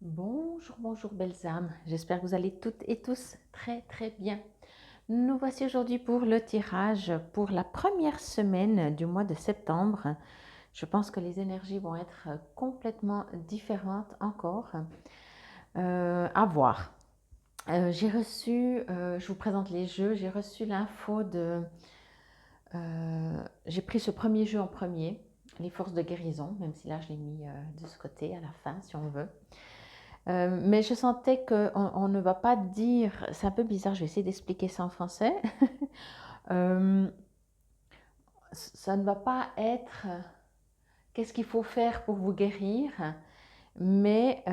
Bonjour, bonjour belles âmes, j'espère que vous allez toutes et tous très bien. Nous voici aujourd'hui pour le tirage pour la première semaine du mois de septembre. Je pense que les énergies vont être complètement différentes encore. À voir. J'ai reçu, je vous présente les jeux, j'ai reçu l'info de... j'ai pris ce premier jeu en premier, les forces de guérison, même si là je l'ai mis de ce côté à la fin si on veut. Mais je sentais qu'on ne va pas dire, c'est un peu bizarre, je vais essayer d'expliquer ça en français. Euh, Ça ne va pas être qu'est-ce qu'il faut faire pour vous guérir, mais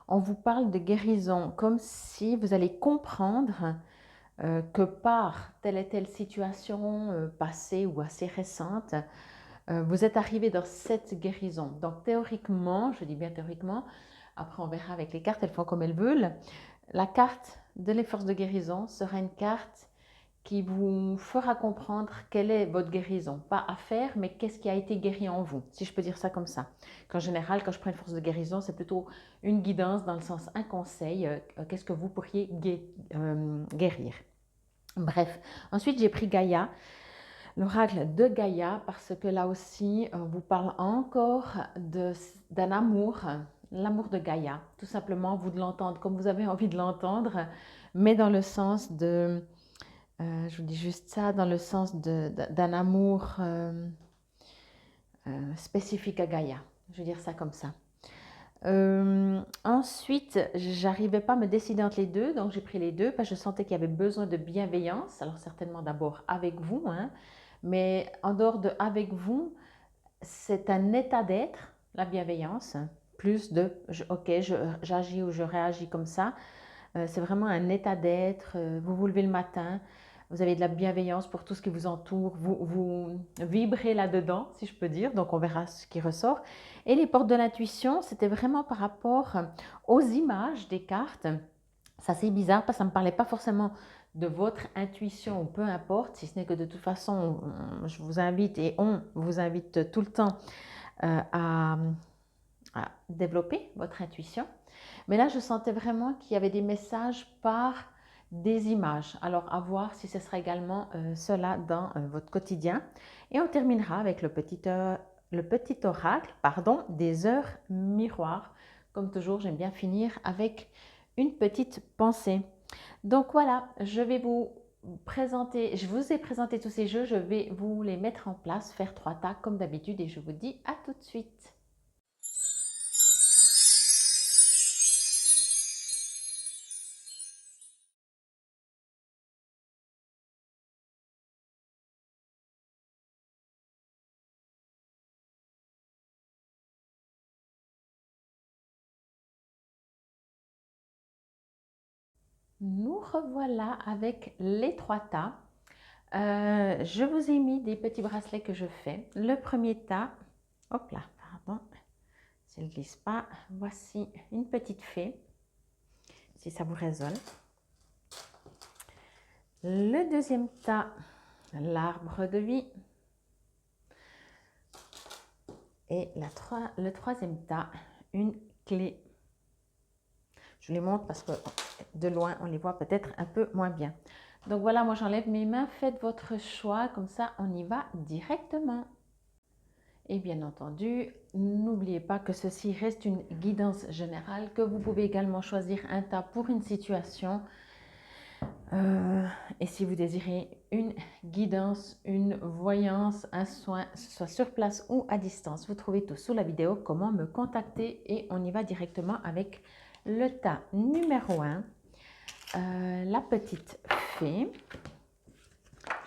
on vous parle de guérison comme si vous allez comprendre que par telle et telle situation passée ou assez récente, vous êtes arrivé dans cette guérison. Donc théoriquement, je dis bien théoriquement, après on verra avec les cartes, elles font comme elles veulent. La carte de l'efforce de guérison sera une carte qui vous fera comprendre quelle est votre guérison. Pas à faire, mais qu'est-ce qui a été guéri en vous, si je peux dire ça comme ça. Qu'en général, quand je prends une force de guérison, c'est plutôt une guidance dans le sens un conseil, qu'est-ce que vous pourriez guérir. Bref, ensuite j'ai pris Gaïa, l'oracle de Gaïa, parce que là aussi, on vous parle encore d'un amour, l'amour de Gaïa. Tout simplement, vous de l'entendre comme vous avez envie de l'entendre, mais dans le sens de, je vous dis juste ça, dans le sens d'un amour spécifique à Gaïa. Je vais dire ça comme ça. Ensuite, j'arrivais pas à me décider entre les deux, donc j'ai pris les deux parce que je sentais qu'il y avait besoin de bienveillance. Alors certainement d'abord avec vous, hein, mais en dehors de avec vous, c'est un état d'être, la bienveillance, plus de ok, j'agis ou je réagis comme ça. C'est vraiment un état d'être. Vous vous levez le matin, vous avez de la bienveillance pour tout ce qui vous entoure, vous vibrez là-dedans, si je peux dire, donc on verra ce qui ressort. Et les portes de l'intuition, c'était vraiment par rapport aux images des cartes. Ça c'est bizarre parce que ça ne me parlait pas forcément de votre intuition ou peu importe, si ce n'est que de toute façon, je vous invite et on vous invite tout le temps à développer votre intuition. Mais là, je sentais vraiment qu'il y avait des messages par des images. Alors, à voir si ce sera également cela dans votre quotidien. Et on terminera avec le petit oracle des heures miroirs. Comme toujours, j'aime bien finir avec une petite pensée. Donc voilà, je vous ai présenté tous ces jeux, je vais vous les mettre en place, faire 3 tas comme d'habitude et je vous dis à tout de suite. Nous revoilà avec les 3 tas. Je vous ai mis des petits bracelets que je fais. Le premier tas, hop là, pardon, si je ne glisse pas, voici une petite fée, si ça vous résonne. Le deuxième tas, l'arbre de vie. Et le troisième tas, une clé. Je vous les montre parce que de loin, on les voit peut-être un peu moins bien. Donc voilà, moi j'enlève mes mains, faites votre choix, comme ça on y va directement. Et bien entendu, n'oubliez pas que ceci reste une guidance générale, que vous pouvez également choisir un tas pour une situation. Et si vous désirez une guidance, une voyance, un soin, que ce soit sur place ou à distance, vous trouvez tout sous la vidéo, comment me contacter et on y va directement avec le tas numéro 1, la petite fée.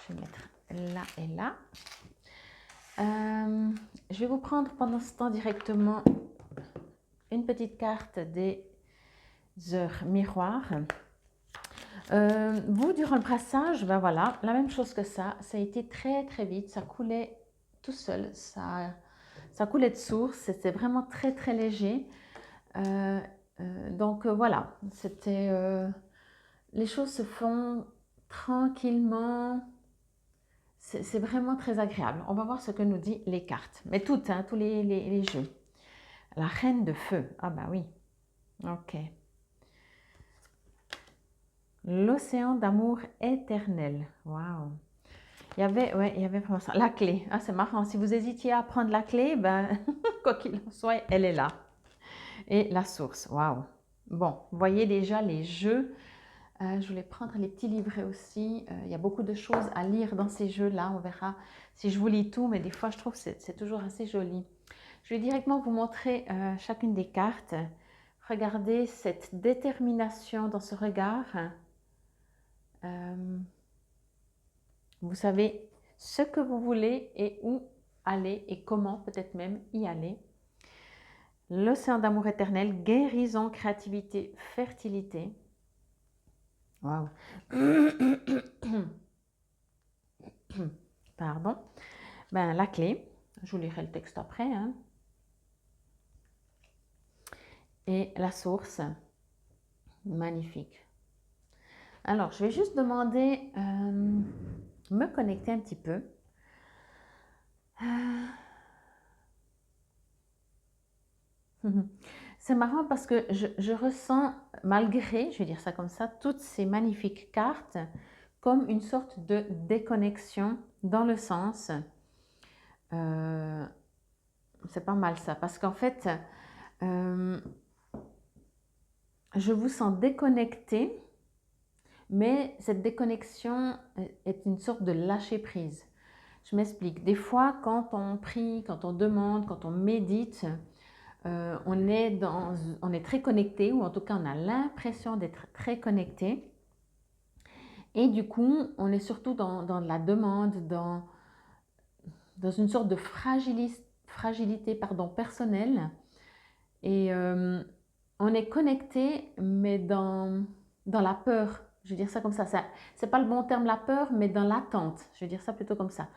Je vais mettre là et là. Je vais vous prendre pendant ce temps directement une petite carte des heures miroirs. Vous, durant le brassage, ben voilà, la même chose que ça a été très vite, ça coulait tout seul, ça coulait de source, c'était vraiment très léger. Donc voilà, les choses se font tranquillement, c'est vraiment très agréable. On va voir ce que nous disent les cartes, mais toutes, hein, tous les jeux. La reine de feu. Ah bah oui. Ok. L'océan d'amour éternel. Waouh. Ouais, il y avait vraiment ça. La clé. Ah, c'est marrant. Si vous hésitiez à prendre la clé, ben, quoi qu'il en soit, elle est là. Et la source. Waouh. Bon, vous voyez déjà les jeux. Je voulais prendre les petits livrets aussi. Il y a beaucoup de choses à lire dans ces jeux-là. On verra si je vous lis tout, mais des fois, je trouve que c'est toujours assez joli. Je vais directement vous montrer chacune des cartes. Regardez cette détermination dans ce regard. Vous savez ce que vous voulez et où aller et comment peut-être même y aller. L'océan d'amour éternel, guérison, créativité, fertilité. Waouh. Pardon. Ben, la clé. Je vous lirai le texte après. Hein. Et la source. Magnifique. Alors, je vais juste demander, me connecter un petit peu. C'est marrant parce que je ressens, malgré, je vais dire ça comme ça, toutes ces magnifiques cartes, comme une sorte de déconnexion dans le sens, c'est pas mal ça, parce qu'en fait, je vous sens déconnecté, mais cette déconnexion est une sorte de lâcher prise. Je m'explique. Des fois, quand on prie, quand on demande, quand on médite, on est très connecté, ou en tout cas on a l'impression d'être très connecté. Et du coup, on est surtout dans la demande, dans une sorte de fragilité personnelle. Et on est connecté, mais dans la peur. Je vais dire ça comme ça. C'est pas le bon terme, la peur, mais dans l'attente. Je vais dire ça plutôt comme ça.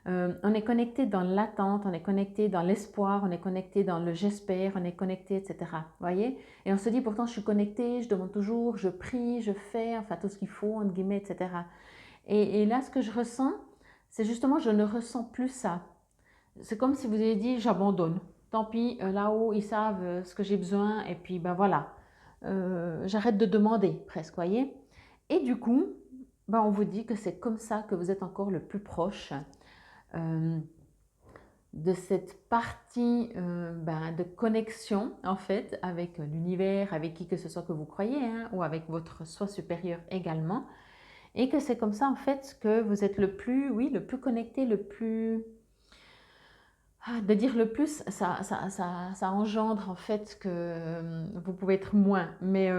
On est connecté dans l'attente, on est connecté dans l'espoir, on est connecté dans le j'espère, on est connecté, etc. Vous voyez? Et on se dit pourtant je suis connecté, je demande toujours, je prie, je fais, enfin tout ce qu'il faut, entre guillemets, etc. Et là, ce que je ressens, c'est justement je ne ressens plus ça. C'est comme si vous avez dit j'abandonne. Tant pis, là-haut, ils savent ce que j'ai besoin, et puis ben voilà. J'arrête de demander, presque, voyez? Et du coup, ben, on vous dit que c'est comme ça que vous êtes encore le plus proche de cette partie de connexion en fait avec l'univers, avec qui que ce soit que vous croyez, hein, ou avec votre soi supérieur également, et que c'est comme ça en fait que vous êtes le plus, oui, le plus connecté, le plus, de dire le plus, ça engendre en fait que vous pouvez être moins, mais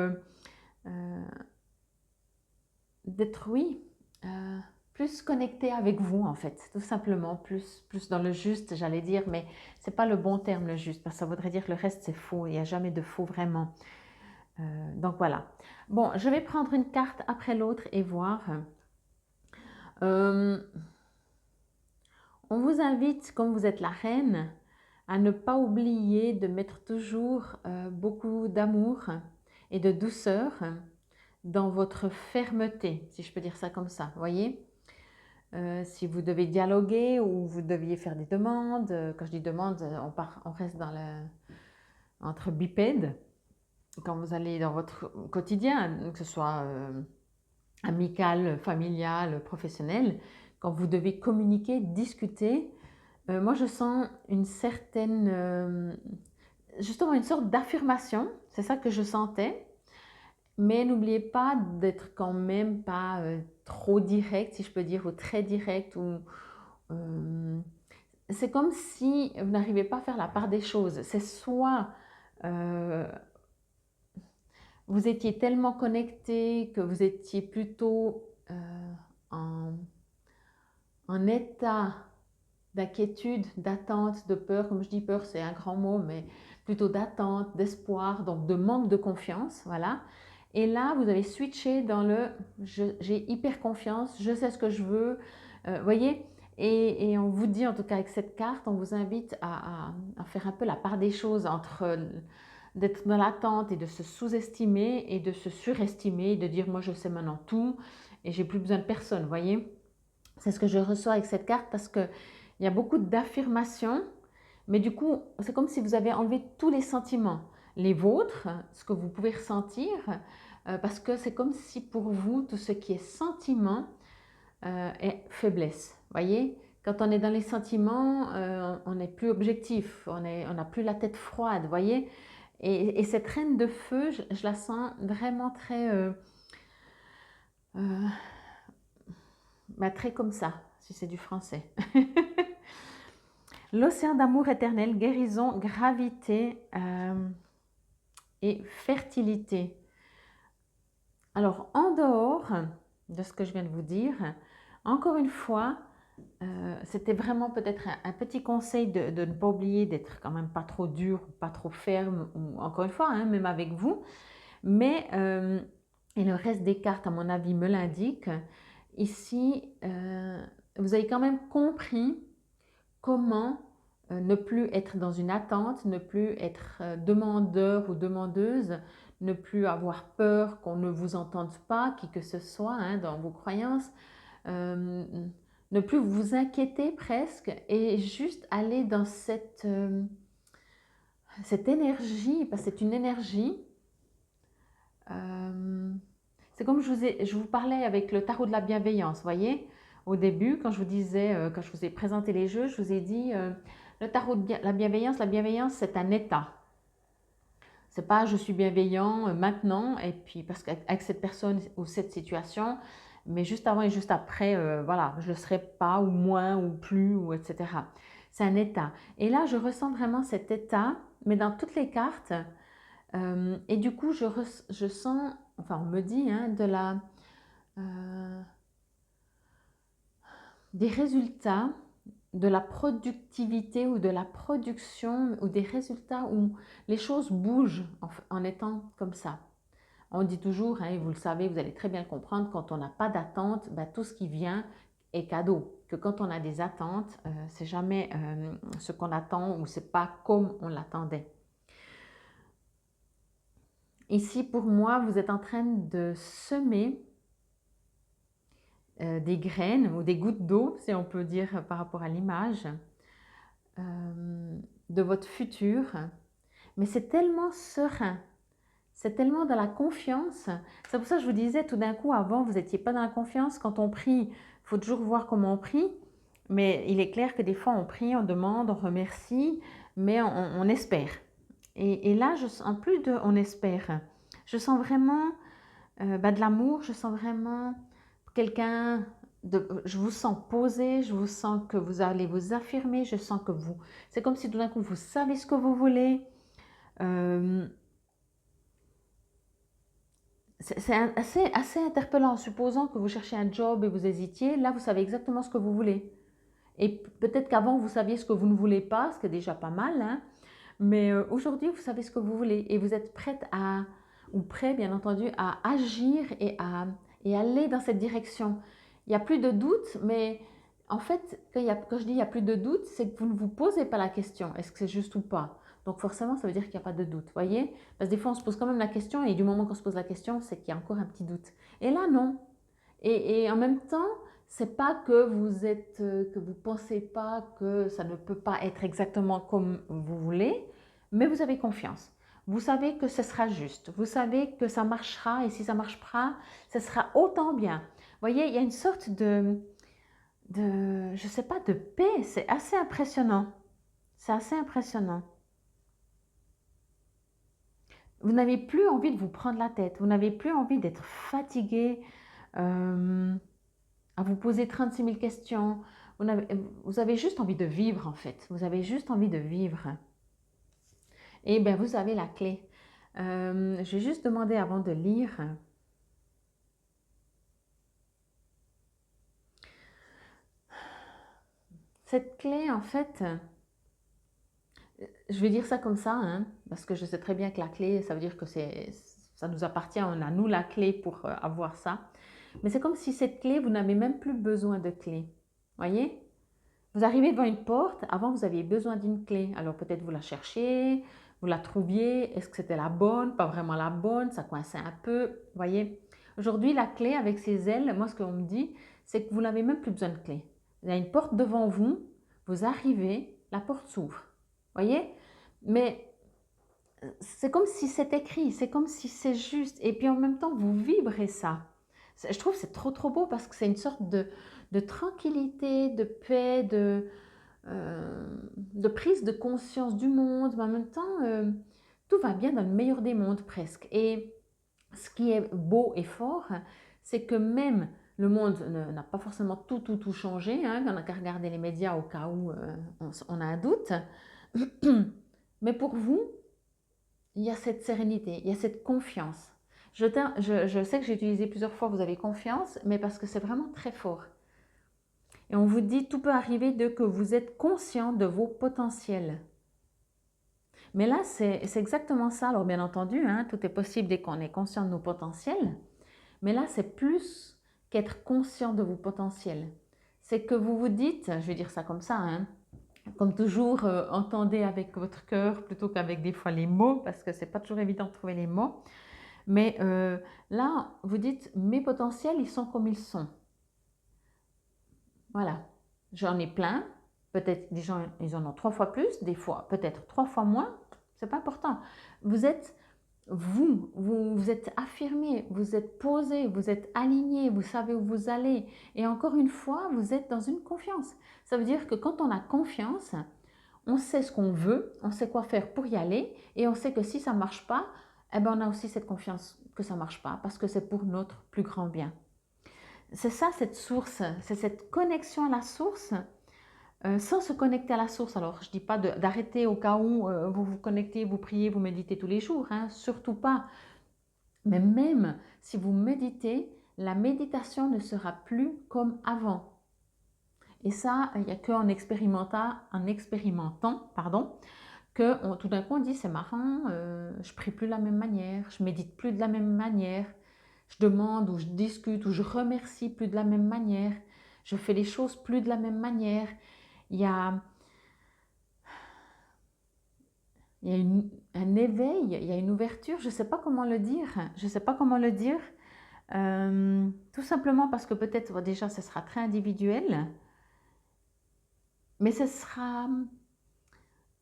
d'être, oui, plus connecté avec vous en fait, tout simplement, plus dans le juste, j'allais dire, mais c'est pas le bon terme, le juste, parce que ça voudrait dire que le reste c'est faux, il n'y a jamais de faux vraiment. Donc voilà. Bon, je vais prendre une carte après l'autre et voir. On vous invite, comme vous êtes la reine, à ne pas oublier de mettre toujours beaucoup d'amour et de douceur dans votre fermeté, si je peux dire ça comme ça, voyez? Si vous devez dialoguer ou vous deviez faire des demandes, quand je dis demande, on reste entre bipèdes. Quand vous allez dans votre quotidien, que ce soit amical, familial, professionnel, quand vous devez communiquer, discuter, moi je sens une certaine, justement une sorte d'affirmation, c'est ça que je sentais. Mais n'oubliez pas d'être quand même pas trop direct, si je peux dire, ou très direct. C'est comme si vous n'arrivez pas à faire la part des choses. C'est soit euh, vous étiez tellement connecté que vous étiez plutôt en, en état d'inquiétude, d'attente, de peur. Comme je dis peur, c'est un grand mot, mais plutôt d'attente, d'espoir, donc de manque de confiance, voilà. Et là, vous avez switché dans le j'ai hyper confiance, je sais ce que je veux, voyez. Et on vous dit, en tout cas avec cette carte, on vous invite à faire un peu la part des choses entre d'être dans l'attente et de se sous-estimer et de se surestimer, de dire moi je sais maintenant tout et j'ai plus besoin de personne, voyez. C'est ce que je reçois avec cette carte parce que il y a beaucoup d'affirmations, Mais du coup, c'est comme si vous avez enlevé tous les sentiments, les vôtres, ce que vous pouvez ressentir, parce que c'est comme si pour vous, tout ce qui est sentiment est faiblesse. Voyez, quand on est dans les sentiments, on n'est plus objectif, on n'a plus la tête froide, voyez. Et cette reine de feu, je la sens vraiment très, euh, bah, très comme ça, si c'est du français. L'océan d'amour éternel, guérison, gravité et fertilité. Alors, en dehors de ce que je viens de vous dire, encore une fois, c'était vraiment peut-être un petit conseil de ne pas oublier d'être quand même pas trop dur, pas trop ferme, ou encore une fois, hein, même avec vous. Mais, et le reste des cartes, à mon avis, me l'indique. Ici, vous avez quand même compris comment ne plus être dans une attente, ne plus être demandeur ou demandeuse, ne plus avoir peur qu'on ne vous entende pas, qui que ce soit, hein, dans vos croyances, euh, ne plus vous inquiéter presque et juste aller dans cette énergie, parce que c'est une énergie. C'est comme je vous parlais avec le tarot de la bienveillance, voyez. Au début, quand je vous disais, quand je vous ai présenté les jeux, je vous ai dit, le tarot de la bienveillance, c'est un état. C'est pas je suis bienveillant maintenant, et puis parce qu'avec cette personne ou cette situation, mais juste avant et juste après, voilà, je ne le serai pas, ou moins, ou plus, ou etc. C'est un état. Et là, je ressens vraiment cet état, mais dans toutes les cartes. Et du coup, je sens, enfin, on me dit, hein, des résultats, de la productivité ou de la production, ou des résultats où les choses bougent en étant comme ça. On dit toujours, hein, et vous le savez, vous allez très bien le comprendre, quand on n'a pas d'attente, ben, tout ce qui vient est cadeau. Que quand on a des attentes, c'est jamais ce qu'on attend ou c'est pas comme on l'attendait. Ici, pour moi, vous êtes en train de semer des graines ou des gouttes d'eau, si on peut dire par rapport à l'image, de votre futur. Mais c'est tellement serein, c'est tellement dans la confiance. C'est pour ça que je vous disais tout d'un coup, avant, vous n'étiez pas dans la confiance. Quand on prie, il faut toujours voir comment on prie. Mais il est clair que des fois, on prie, on demande, on remercie, mais on espère. Et là, je sens plus de on espère. Je sens vraiment de l'amour, je sens vraiment quelqu'un, je vous sens posé, je vous sens que vous allez vous affirmer, je sens que vous, c'est comme si tout d'un coup vous savez ce que vous voulez. C'est assez interpellant, supposons que vous cherchez un job et vous hésitiez, là vous savez exactement ce que vous voulez. Et peut-être qu'avant vous saviez ce que vous ne voulez pas, ce qui est déjà pas mal, hein, mais aujourd'hui vous savez ce que vous voulez et vous êtes prête à, ou prêt bien entendu, à agir et aller dans cette direction. Il n'y a plus de doute, mais en fait, quand je dis il n'y a plus de doute, c'est que vous ne vous posez pas la question, est-ce que c'est juste ou pas? Donc forcément, ça veut dire qu'il n'y a pas de doute, voyez? Parce que des fois, on se pose quand même la question, et du moment qu'on se pose la question, c'est qu'il y a encore un petit doute. Et là, non. Et en même temps, c'est pas que vous êtes, que vous pensez pas que ça ne peut pas être exactement comme vous voulez, mais vous avez confiance. Vous savez que ce sera juste. Vous savez que ça marchera, et si ça marche pas, ce sera autant bien. Vous voyez, il y a une sorte je sais pas, de paix. C'est assez impressionnant. C'est assez impressionnant. Vous n'avez plus envie de vous prendre la tête. Vous n'avez plus envie d'être fatigué, à vous poser 36 000 questions. Vous avez juste envie de vivre en fait. Vous avez juste envie de vivre. Et bien, vous avez la clé. Je vais juste demander avant de lire. Cette clé, en fait, je vais dire ça comme ça, hein, parce que je sais très bien que la clé, ça veut dire que ça nous appartient, on a nous la clé pour avoir ça. Mais c'est comme si cette clé, vous n'avez même plus besoin de clé. Voyez? Vous arrivez devant une porte, avant vous aviez besoin d'une clé. Alors peut-être vous la cherchiez, vous la trouviez, est-ce que c'était la bonne, pas vraiment la bonne, ça coinçait un peu, voyez. Aujourd'hui, la clé avec ses ailes, moi ce qu'on me dit, c'est que vous n'avez même plus besoin de clé. Il y a une porte devant vous, vous arrivez, la porte s'ouvre. voyez? Mais c'est comme si c'est écrit, c'est comme si c'est juste. Et puis en même temps, vous vibrez ça. Je trouve que c'est trop trop beau parce que c'est une sorte de tranquillité, de paix, de prise de conscience du monde. Mais en même temps, tout va bien dans le meilleur des mondes presque. Et ce qui est beau et fort, c'est que même le monde n'a pas forcément tout changé. Hein, on n'a qu'à regarder les médias au cas où on a un doute. Mais pour vous, il y a cette sérénité, il y a cette confiance. Je sais que j'ai utilisé plusieurs fois, vous avez confiance, mais parce que c'est vraiment très fort. Et on vous dit, tout peut arriver de que vous êtes conscient de vos potentiels. Mais là, c'est exactement ça. Alors bien entendu, hein, tout est possible dès qu'on est conscient de nos potentiels. Mais là, c'est plus qu'être conscient de vos potentiels. C'est que vous vous dites, je vais dire ça comme ça, hein, comme toujours, entendez avec votre cœur plutôt qu'avec des fois les mots, parce que c'est pas toujours évident de trouver les mots. Mais là, vous dites, mes potentiels, ils sont comme ils sont. Voilà, j'en ai plein. Peut-être des gens, ils en ont 3 fois plus, des fois peut-être 3 fois moins. C'est pas important. Vous êtes vous êtes affirmé, vous êtes posé, vous êtes aligné, vous savez où vous allez. Et encore une fois, vous êtes dans une confiance. Ça veut dire que quand on a confiance, on sait ce qu'on veut, on sait quoi faire pour y aller, et on sait que si ça ne marche pas, eh ben on a aussi cette confiance que ça ne marche pas, parce que c'est pour notre plus grand bien. C'est ça cette source, c'est cette connexion à la source, sans se connecter à la source. Alors je ne dis pas d'arrêter au cas où vous vous connectez, vous priez, vous méditez tous les jours, hein, surtout pas. Mais même si vous méditez, la méditation ne sera plus comme avant. Et ça, il n'y a qu'en expérimentant, que tout d'un coup on dit c'est marrant, je prie plus de la même manière, je médite plus de la même manière, je demande ou je discute ou je remercie plus de la même manière, je fais les choses plus de la même manière. Il y a, il y a un éveil, il y a une ouverture, je ne sais pas comment le dire, je ne sais pas comment le dire, tout simplement parce que peut-être déjà ce sera très individuel, mais ce sera,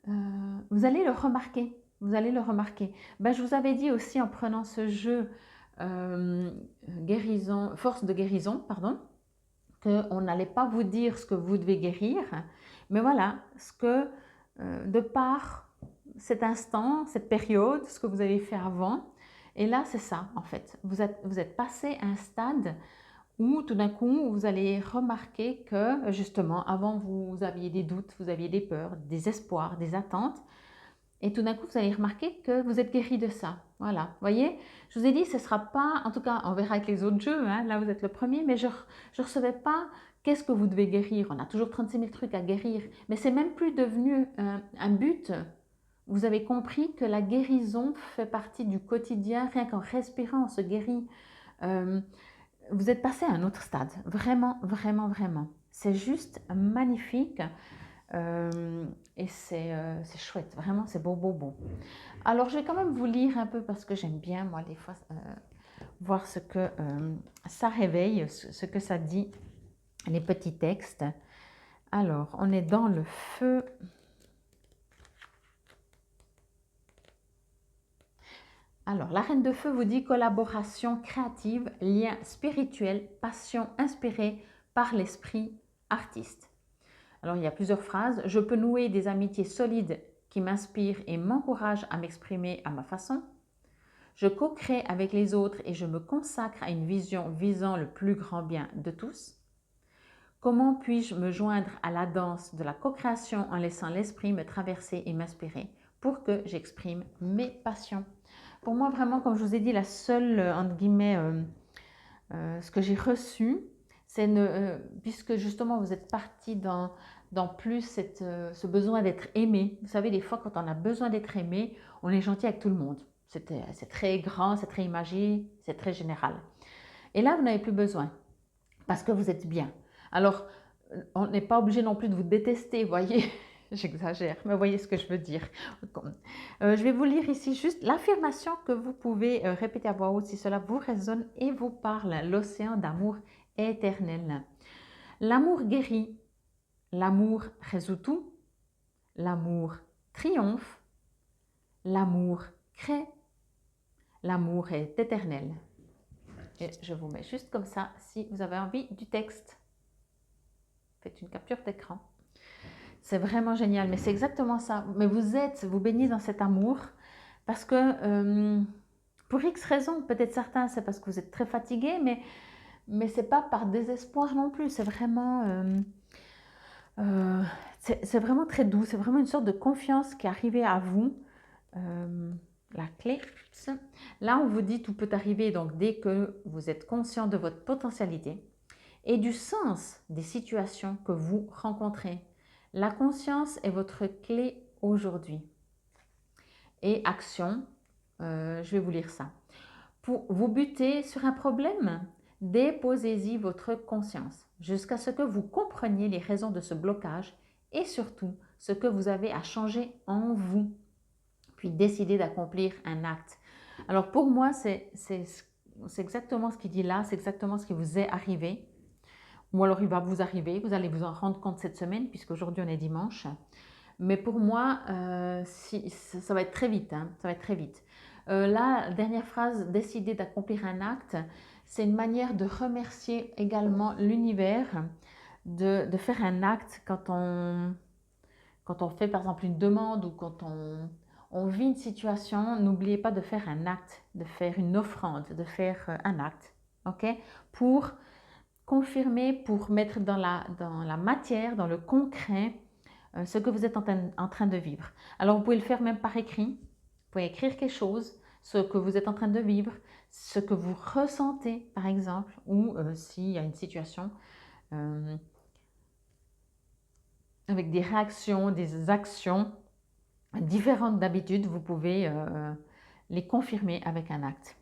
vous allez le remarquer, vous allez le remarquer. Ben, je vous avais dit aussi en prenant ce jeu force de guérison, pardon, qu'on n'allait pas vous dire ce que vous devez guérir, mais voilà, ce que de par cet instant, cette période, ce que vous avez fait avant, et là c'est ça en fait, vous êtes passé à un stade où tout d'un coup vous allez remarquer que justement avant vous aviez des doutes, vous aviez des peurs, des espoirs, des attentes, et tout d'un coup, vous allez remarquer que vous êtes guéri de ça. Voilà, vous voyez, je vous ai dit, ce ne sera pas, en tout cas, on verra avec les autres jeux, hein, là vous êtes le premier, mais je ne recevais pas qu'est-ce que vous devez guérir. On a toujours 36 000 trucs à guérir, mais c'est même plus devenu un but. Vous avez compris que la guérison fait partie du quotidien, rien qu'en respirant, on se guérit. Vous êtes passé à un autre stade, vraiment, vraiment, vraiment. C'est juste magnifique. Et c'est chouette, vraiment, c'est beau, beau, beau. Alors, je vais quand même vous lire un peu parce que j'aime bien, moi, des fois, voir ce que ça réveille, ce que ça dit, les petits textes. Alors, on est dans le feu. Alors, la Reine de Feu vous dit collaboration créative, lien spirituel, passion inspirée par l'esprit artiste. Alors, il y a plusieurs phrases. Je peux nouer des amitiés solides qui m'inspirent et m'encouragent à m'exprimer à ma façon. Je co-crée avec les autres et je me consacre à une vision visant le plus grand bien de tous. Comment puis-je me joindre à la danse de la co-création en laissant l'esprit me traverser et m'inspirer pour que j'exprime mes passions? Pour moi, vraiment, comme je vous ai dit, la seule, entre guillemets, ce que j'ai reçu, c'est puisque justement vous êtes parti dans plus ce besoin d'être aimé. Vous savez, des fois, quand on a besoin d'être aimé, on est gentil avec tout le monde. C'est très grand, c'est très imagé, c'est très général. Et là, vous n'avez plus besoin parce que vous êtes bien. Alors, on n'est pas obligé non plus de vous détester, vous voyez. J'exagère, mais vous voyez ce que je veux dire. Je vais vous lire ici juste l'affirmation que vous pouvez répéter à voix haute si cela vous résonne et vous parle. L'océan d'amour éternel. L'amour guérit, l'amour résout tout, l'amour triomphe, l'amour crée, l'amour est éternel. Et je vous mets juste comme ça, si vous avez envie du texte. Faites une capture d'écran. C'est vraiment génial, mais c'est exactement ça. Mais vous baignez dans cet amour parce que, pour X raisons, peut-être certains, c'est parce que vous êtes très fatigué, mais ce n'est pas par désespoir non plus. C'est vraiment très doux. C'est vraiment une sorte de confiance qui est arrivée à vous. La clé. Là, on vous dit tout peut arriver, donc dès que vous êtes conscient de votre potentialité et du sens des situations que vous rencontrez. La conscience est votre clé aujourd'hui. Et action, je vais vous lire ça. Pour vous buter sur un problème, déposez-y votre conscience jusqu'à ce que vous compreniez les raisons de ce blocage et surtout ce que vous avez à changer en vous. Puis décidez d'accomplir un acte. Alors pour moi, c'est exactement ce qu'il dit là, c'est exactement ce qui vous est arrivé. Ou alors il va vous arriver, vous allez vous en rendre compte cette semaine, puisqu'aujourd'hui on est dimanche. Mais pour moi, ça va être très vite, hein, ça va être très vite. La dernière phrase, décider d'accomplir un acte, c'est une manière de remercier également l'univers, de faire un acte quand on fait par exemple une demande ou quand on vit une situation. N'oubliez pas de faire un acte, de faire une offrande, de faire un acte, ok? Pour confirmer, pour mettre dans la matière, dans le concret, ce que vous êtes en train de vivre. Alors, vous pouvez le faire même par écrit. Vous pouvez écrire quelque chose, ce que vous êtes en train de vivre, ce que vous ressentez, par exemple, ou s'il y a une situation avec des réactions, des actions différentes d'habitude, vous pouvez les confirmer avec un acte.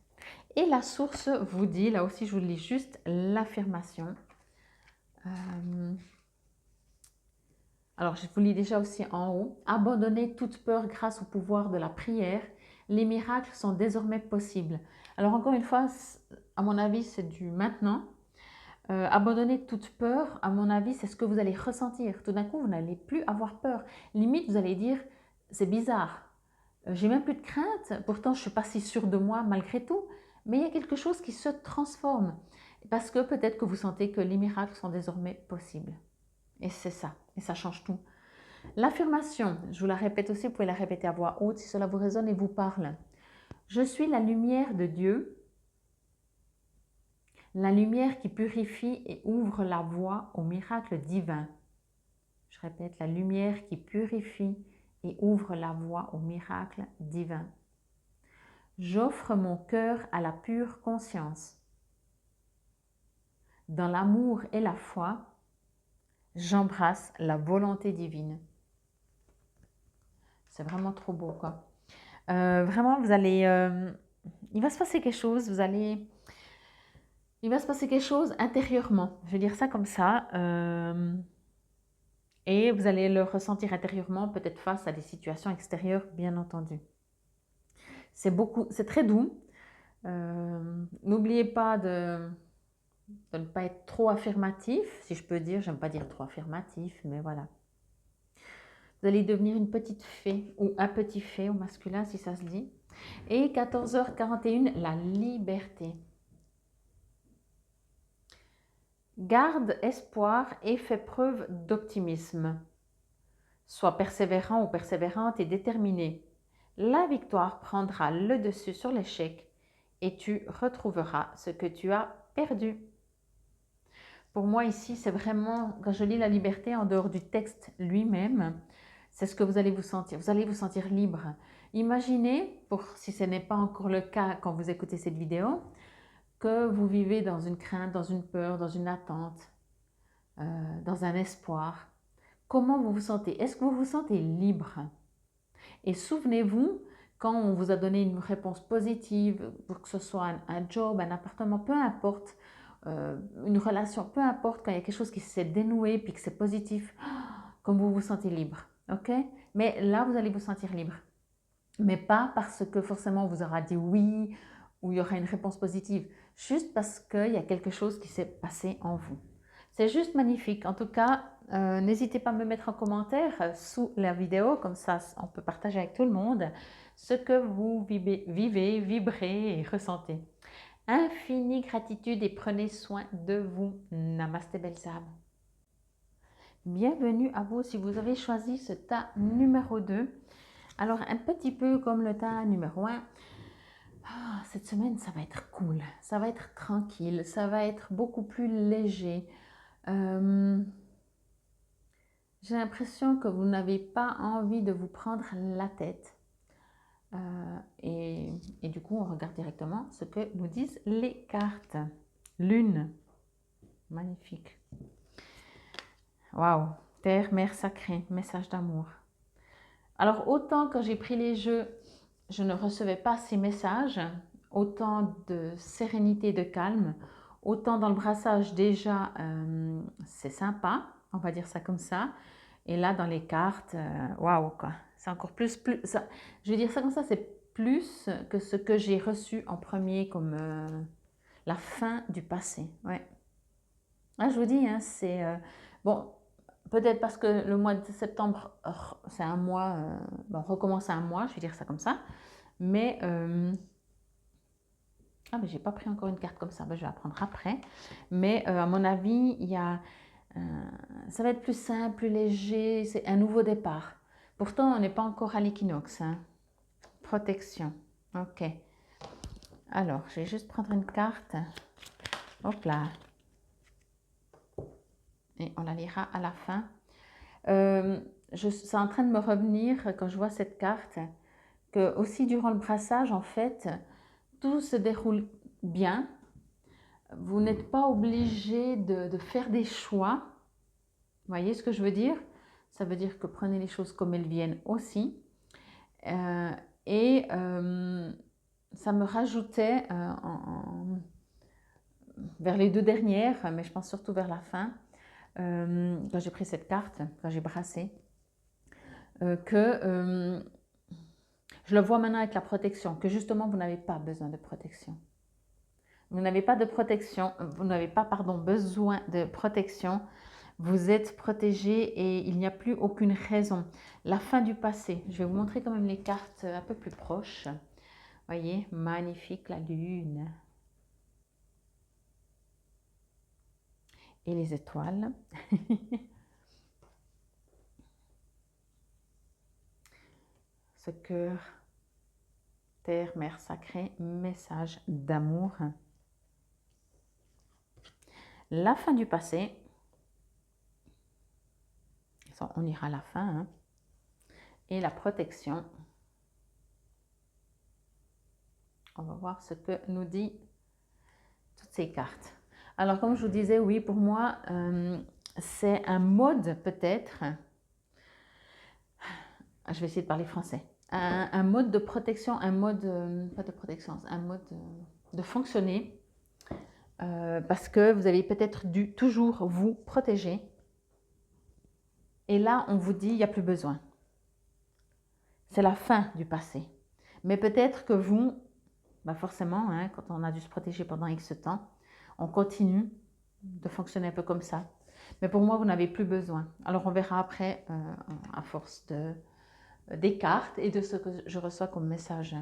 Et la source vous dit, là aussi je vous lis juste l'affirmation. Alors, je vous lis déjà aussi en haut. Abandonnez toute peur grâce au pouvoir de la prière. Les miracles sont désormais possibles. Alors, encore une fois, à mon avis, c'est du maintenant. Abandonner toute peur, à mon avis, c'est ce que vous allez ressentir. Tout d'un coup, vous n'allez plus avoir peur. Limite, vous allez dire, c'est bizarre. J'ai même plus de crainte. Pourtant, je ne suis pas si sûre de moi malgré tout. Mais il y a quelque chose qui se transforme. Parce que peut-être que vous sentez que les miracles sont désormais possibles. Et c'est ça. Et ça change tout. L'affirmation, je vous la répète aussi, vous pouvez la répéter à voix haute si cela vous résonne et vous parle. Je suis la lumière de Dieu, la lumière qui purifie et ouvre la voie au miracle divin. Je répète, la lumière qui purifie et ouvre la voie au miracle divin. J'offre mon cœur à la pure conscience. Dans l'amour et la foi, j'embrasse la volonté divine. C'est vraiment trop beau, quoi. Vraiment, vous allez... il va se passer quelque chose, il va se passer quelque chose intérieurement. Je vais dire ça comme ça. Et vous allez le ressentir intérieurement, peut-être face à des situations extérieures, bien entendu. C'est très doux. N'oubliez pas de ne pas être trop affirmatif, si je peux dire. J'aime pas dire trop affirmatif, mais voilà. Vous allez devenir une petite fée ou un petit fée au masculin, si ça se dit. Et 14h41, la liberté. Garde espoir et fais preuve d'optimisme. Sois persévérant ou persévérante et déterminé. La victoire prendra le dessus sur l'échec et tu retrouveras ce que tu as perdu. Pour moi ici, c'est vraiment, quand je lis la liberté en dehors du texte lui-même, c'est ce que vous allez vous sentir. Vous allez vous sentir libre. Imaginez, si ce n'est pas encore le cas quand vous écoutez cette vidéo, que vous vivez dans une crainte, dans une peur, dans une attente, dans un espoir. Comment vous vous sentez? Est-ce que vous vous sentez libre? Et souvenez-vous, quand on vous a donné une réponse positive, pour que ce soit un job, un appartement, peu importe, une relation, peu importe, quand il y a quelque chose qui s'est dénoué puis que c'est positif, comme vous vous sentez libre, ok? Mais là, vous allez vous sentir libre. Mais pas parce que forcément on vous aura dit oui ou il y aura une réponse positive, juste parce qu'il y a quelque chose qui s'est passé en vous. C'est juste magnifique. En tout cas, n'hésitez pas à me mettre en commentaire sous la vidéo, comme ça on peut partager avec tout le monde ce que vous vivez, vibrez et ressentez. Infinie gratitude et prenez soin de vous. Namasté belles âmes. Bienvenue à vous si vous avez choisi ce tas numéro 2. Alors un petit peu comme le tas numéro 1, cette semaine ça va être cool, ça va être tranquille, ça va être beaucoup plus léger. J'ai l'impression que vous n'avez pas envie de vous prendre la tête. Et du coup, on regarde directement ce que nous disent les cartes. Lune, magnifique. Waouh, terre, mer sacrée, message d'amour. Alors, autant quand j'ai pris les jeux, je ne recevais pas ces messages, autant de sérénité, de calme, autant dans le brassage déjà, c'est sympa, on va dire ça comme ça. Et là, dans les cartes, waouh, quoi. C'est encore plus ça, je vais dire ça comme ça, c'est plus que ce que j'ai reçu en premier comme la fin du passé. Ouais. Ah, je vous dis, hein, c'est bon, peut-être parce que le mois de septembre, c'est un mois, bon, recommence un mois, je vais dire ça comme ça. Mais ah, mais j'ai pas pris encore une carte comme ça, ben, je vais la prendre après. Mais à mon avis, il y a ça va être plus simple, plus léger, c'est un nouveau départ. Pourtant, on n'est pas encore à l'équinoxe. Hein. Protection. Ok. Alors, je vais juste prendre une carte. Hop là. Et on la lira à la fin. C'est en train de me revenir, quand je vois cette carte, que aussi durant le brassage, en fait, tout se déroule bien. Vous n'êtes pas obligé de faire des choix. Vous voyez ce que je veux dire? Ça veut dire que prenez les choses comme elles viennent aussi. Et ça me rajoutait vers les 2 dernières, mais je pense surtout vers la fin, quand j'ai pris cette carte, quand j'ai brassé, que je le vois maintenant avec la protection, que justement vous n'avez pas besoin de protection. Vous n'avez pas de protection, vous n'avez pas, pardon, besoin de protection. Vous êtes protégé et il n'y a plus aucune raison. La fin du passé. Je vais vous montrer quand même les cartes un peu plus proches. Voyez, magnifique la lune. Et les étoiles. Ce cœur, terre, mère sacrée, message d'amour. La fin du passé. On ira à la fin. Hein. Et la protection. On va voir ce que nous dit toutes ces cartes. Alors, comme je vous disais, oui, pour moi, c'est un mode peut-être. Je vais essayer de parler français. Un mode de protection, un mode, pas de protection, un mode de fonctionner. Parce que vous avez peut-être dû toujours vous protéger. Et là, on vous dit, il n'y a plus besoin. C'est la fin du passé. Mais peut-être que vous, bah forcément, hein, quand on a dû se protéger pendant X temps, on continue de fonctionner un peu comme ça. Mais pour moi, vous n'avez plus besoin. Alors, on verra après, à force des cartes et de ce que je reçois comme message.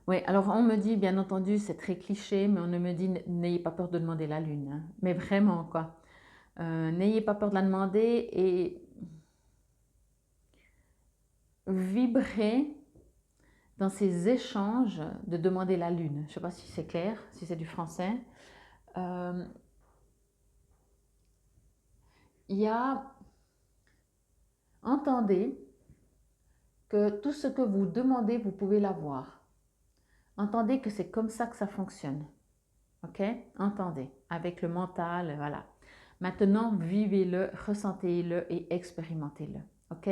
Oui, alors on me dit, bien entendu, c'est très cliché, mais on me dit, n'ayez pas peur de demander la lune. Hein. Mais vraiment, quoi. N'ayez pas peur de la demander et vibrez dans ces échanges de demander la lune. Je ne sais pas si c'est clair, si c'est du français. Il y a... Entendez que tout ce que vous demandez, vous pouvez l'avoir. Entendez que c'est comme ça que ça fonctionne. Ok? Entendez, avec le mental, voilà. Maintenant, vivez-le, ressentez-le et expérimentez-le. Ok?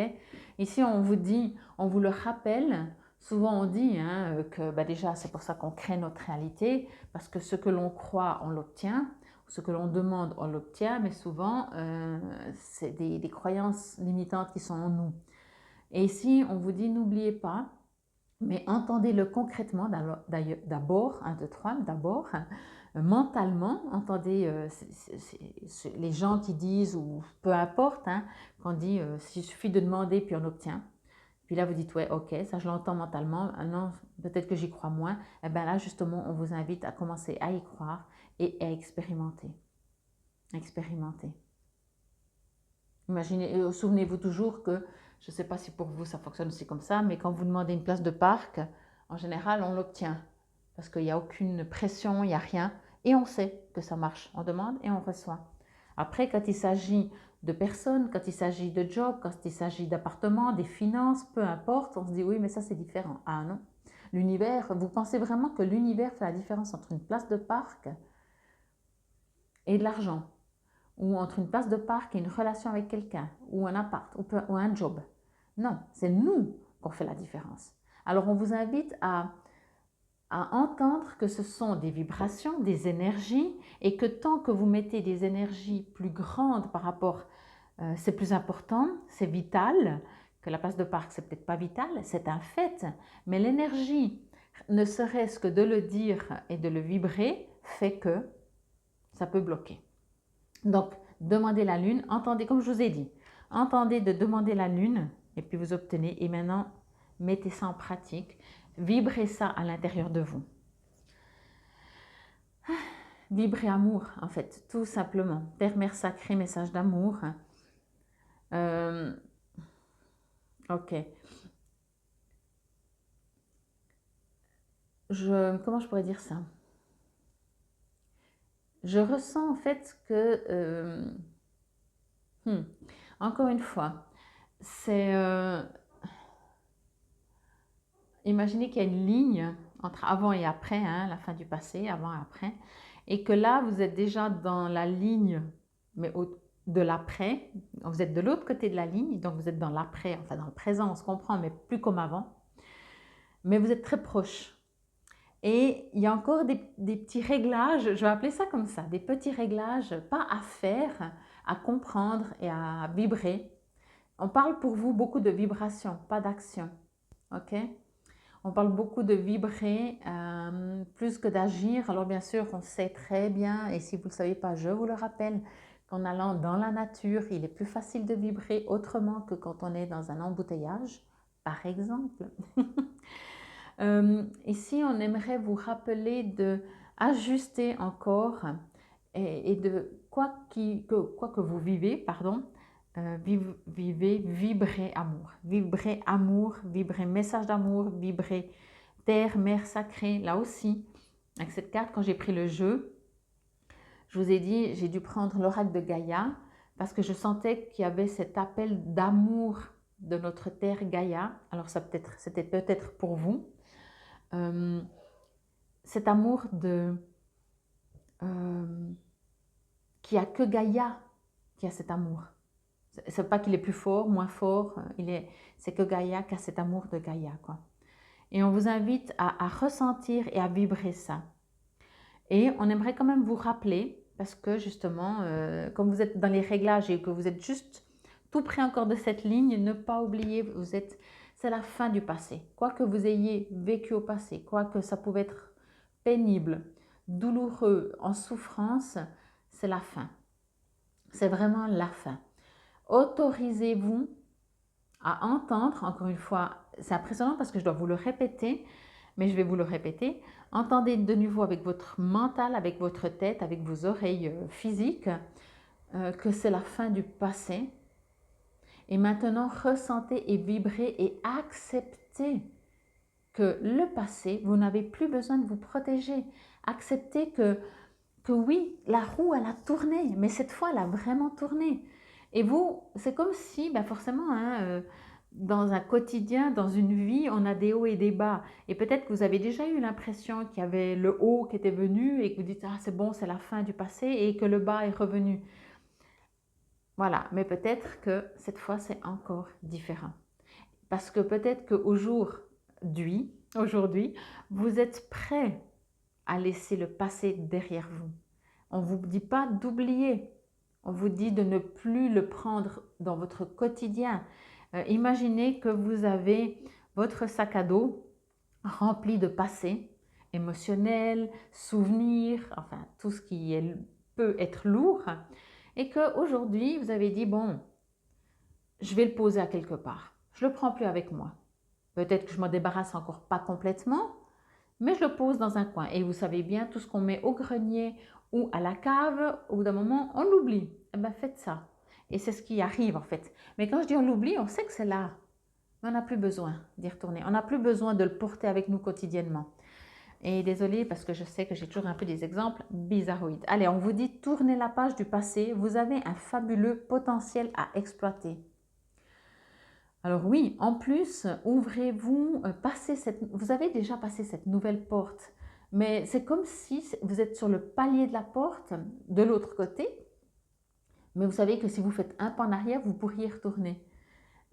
Ici, on vous dit, on vous le rappelle. Souvent, on dit hein, que bah déjà, c'est pour ça qu'on crée notre réalité, parce que ce que l'on croit, on l'obtient. Ce que l'on demande, on l'obtient, mais souvent, c'est des croyances limitantes qui sont en nous. Et ici, on vous dit, n'oubliez pas, mais entendez-le concrètement d'abord, 1, 2, 3, d'abord, mentalement, entendez les gens qui disent, ou peu importe, hein, qu'on dit s'il suffit de demander puis on obtient. Puis là, vous dites, ouais, ok, ça je l'entends mentalement, ah non, peut-être que j'y crois moins. Et bien là, justement, on vous invite à commencer à y croire et à expérimenter. Expérimenter. Imaginez, souvenez-vous toujours que, je ne sais pas si pour vous ça fonctionne aussi comme ça, mais quand vous demandez une place de parc, en général, on l'obtient. Parce qu'il n'y a aucune pression, il n'y a rien. Et on sait que ça marche. On demande et on reçoit. Après, quand il s'agit de personnes, quand il s'agit de jobs, quand il s'agit d'appartements, des finances, peu importe, on se dit oui, mais ça c'est différent. Ah non. L'univers, vous pensez vraiment que l'univers fait la différence entre une place de parc et de l'argent? Ou entre une place de parc et une relation avec quelqu'un, ou un appart, ou un job? Non, c'est nous qu'on fait la différence. Alors on vous invite à entendre que ce sont des vibrations, des énergies, et que tant que vous mettez des énergies plus grandes par rapport, c'est plus important, c'est vital, que la place de parc, c'est peut-être pas vital, c'est un fait, mais l'énergie, ne serait-ce que de le dire et de le vibrer, fait que ça peut bloquer. Donc, demandez la lune, entendez, comme je vous ai dit, entendez de demander la lune, et puis vous obtenez, et maintenant, mettez ça en pratique, vibrez ça à l'intérieur de vous. Vibrez amour, en fait, tout simplement. Terre, mère sacrée, message d'amour. Ok. Comment je pourrais dire ça? Je ressens en fait que, encore une fois, c'est... imaginez qu'il y a une ligne entre avant et après, hein, la fin du passé, avant et après, et que là, vous êtes déjà dans la ligne, mais de l'après. Vous êtes de l'autre côté de la ligne, donc vous êtes dans l'après, enfin dans le présent, on se comprend, mais plus comme avant. Mais vous êtes très proche. Et il y a encore des petits réglages, je vais appeler ça comme ça, des petits réglages, pas à faire, à comprendre et à vibrer. On parle pour vous beaucoup de vibration, pas d'action. Ok? On parle beaucoup de vibrer plus que d'agir. Alors bien sûr, on sait très bien, et si vous ne le savez pas, je vous le rappelle, qu'en allant dans la nature, il est plus facile de vibrer autrement que quand on est dans un embouteillage, par exemple. Ici, on aimerait vous rappeler de ajuster encore et de quoi que vous vivez, pardon, vibrez amour. Vibrez amour, vibrez message d'amour, vibrez terre, mère sacrée. Là aussi, avec cette carte, quand j'ai pris le jeu, je vous ai dit, j'ai dû prendre l'oracle de Gaïa parce que je sentais qu'il y avait cet appel d'amour de notre terre Gaïa. Alors c'était peut-être pour vous. Cet amour qui a que Gaïa qui a cet amour. C'est pas qu'il est plus fort, moins fort, c'est que Gaïa qui a cet amour de Gaïa, quoi. Et on vous invite à ressentir et à vibrer ça. Et on aimerait quand même vous rappeler, parce que justement, comme vous êtes dans les réglages et que vous êtes juste tout près encore de cette ligne, ne pas oublier, c'est la fin du passé. Quoi que vous ayez vécu au passé, quoi que ça pouvait être pénible, douloureux, en souffrance, c'est la fin. C'est vraiment la fin. Autorisez-vous à entendre, encore une fois, c'est impressionnant parce que je dois vous le répéter, mais je vais vous le répéter. Entendez de nouveau avec votre mental, avec votre tête, avec vos oreilles physiques, que c'est la fin du passé. Et maintenant, ressentez et vibrez et acceptez que le passé, vous n'avez plus besoin de vous protéger. Acceptez que oui, la roue, elle a tourné, mais cette fois, elle a vraiment tourné. Et vous, c'est comme si, ben forcément, hein, dans un quotidien, dans une vie, on a des hauts et des bas. Et peut-être que vous avez déjà eu l'impression qu'il y avait le haut qui était venu et que vous dites, ah c'est bon, c'est la fin du passé et que le bas est revenu. Voilà, mais peut-être que cette fois, c'est encore différent. Parce que peut-être qu'aujourd'hui, vous êtes prêt à laisser le passé derrière vous. On ne vous dit pas d'oublier, on vous dit de ne plus le prendre dans votre quotidien. Imaginez que vous avez votre sac à dos rempli de passé émotionnels, souvenirs, enfin tout ce qui peut être lourd, et qu'aujourd'hui vous avez dit, bon, je vais le poser à quelque part. Je ne le prends plus avec moi. Peut-être que je m'en débarrasse encore pas complètement, mais je le pose dans un coin. Et vous savez bien, tout ce qu'on met au grenier ou à la cave, au bout d'un moment, on l'oublie. Eh bien, faites ça. Et c'est ce qui arrive en fait. Mais quand je dis on l'oublie, on sait que c'est là. Mais on n'a plus besoin d'y retourner. On n'a plus besoin de le porter avec nous quotidiennement. Et désolée parce que je sais que j'ai toujours un peu des exemples bizarroïdes. Allez, on vous dit tournez la page du passé. Vous avez un fabuleux potentiel à exploiter. Alors oui, en plus, ouvrez-vous, vous avez déjà passé cette nouvelle porte, mais c'est comme si vous êtes sur le palier de la porte de l'autre côté, mais vous savez que si vous faites un pas en arrière, vous pourriez retourner.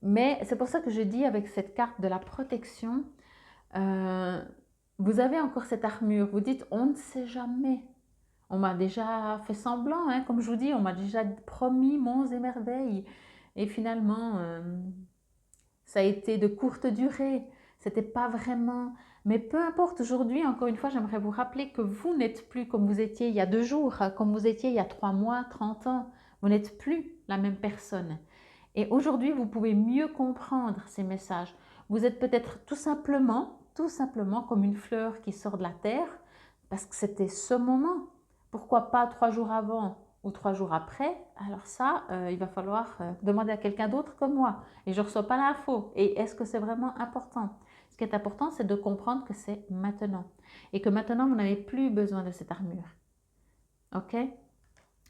Mais c'est pour ça que je dis avec cette carte de la protection, euh, vous avez encore cette armure, vous dites on ne sait jamais. On m'a déjà fait semblant, hein, comme je vous dis, on m'a déjà promis monts et merveilles. Et finalement, ça a été de courte durée, c'était pas vraiment. Mais peu importe, aujourd'hui, encore une fois, j'aimerais vous rappeler que vous n'êtes plus comme vous étiez il y a 2 jours, comme vous étiez il y a 3 mois, 30 ans. Vous n'êtes plus la même personne. Et aujourd'hui, vous pouvez mieux comprendre ces messages. Vous êtes peut-être tout simplement comme une fleur qui sort de la terre, parce que c'était ce moment. Pourquoi pas 3 jours avant ou 3 jours après? Alors ça, il va falloir demander à quelqu'un d'autre que moi. Et je ne reçois pas l'info. Et est-ce que c'est vraiment important? Ce qui est important, c'est de comprendre que c'est maintenant. Et que maintenant, vous n'avez plus besoin de cette armure. OK?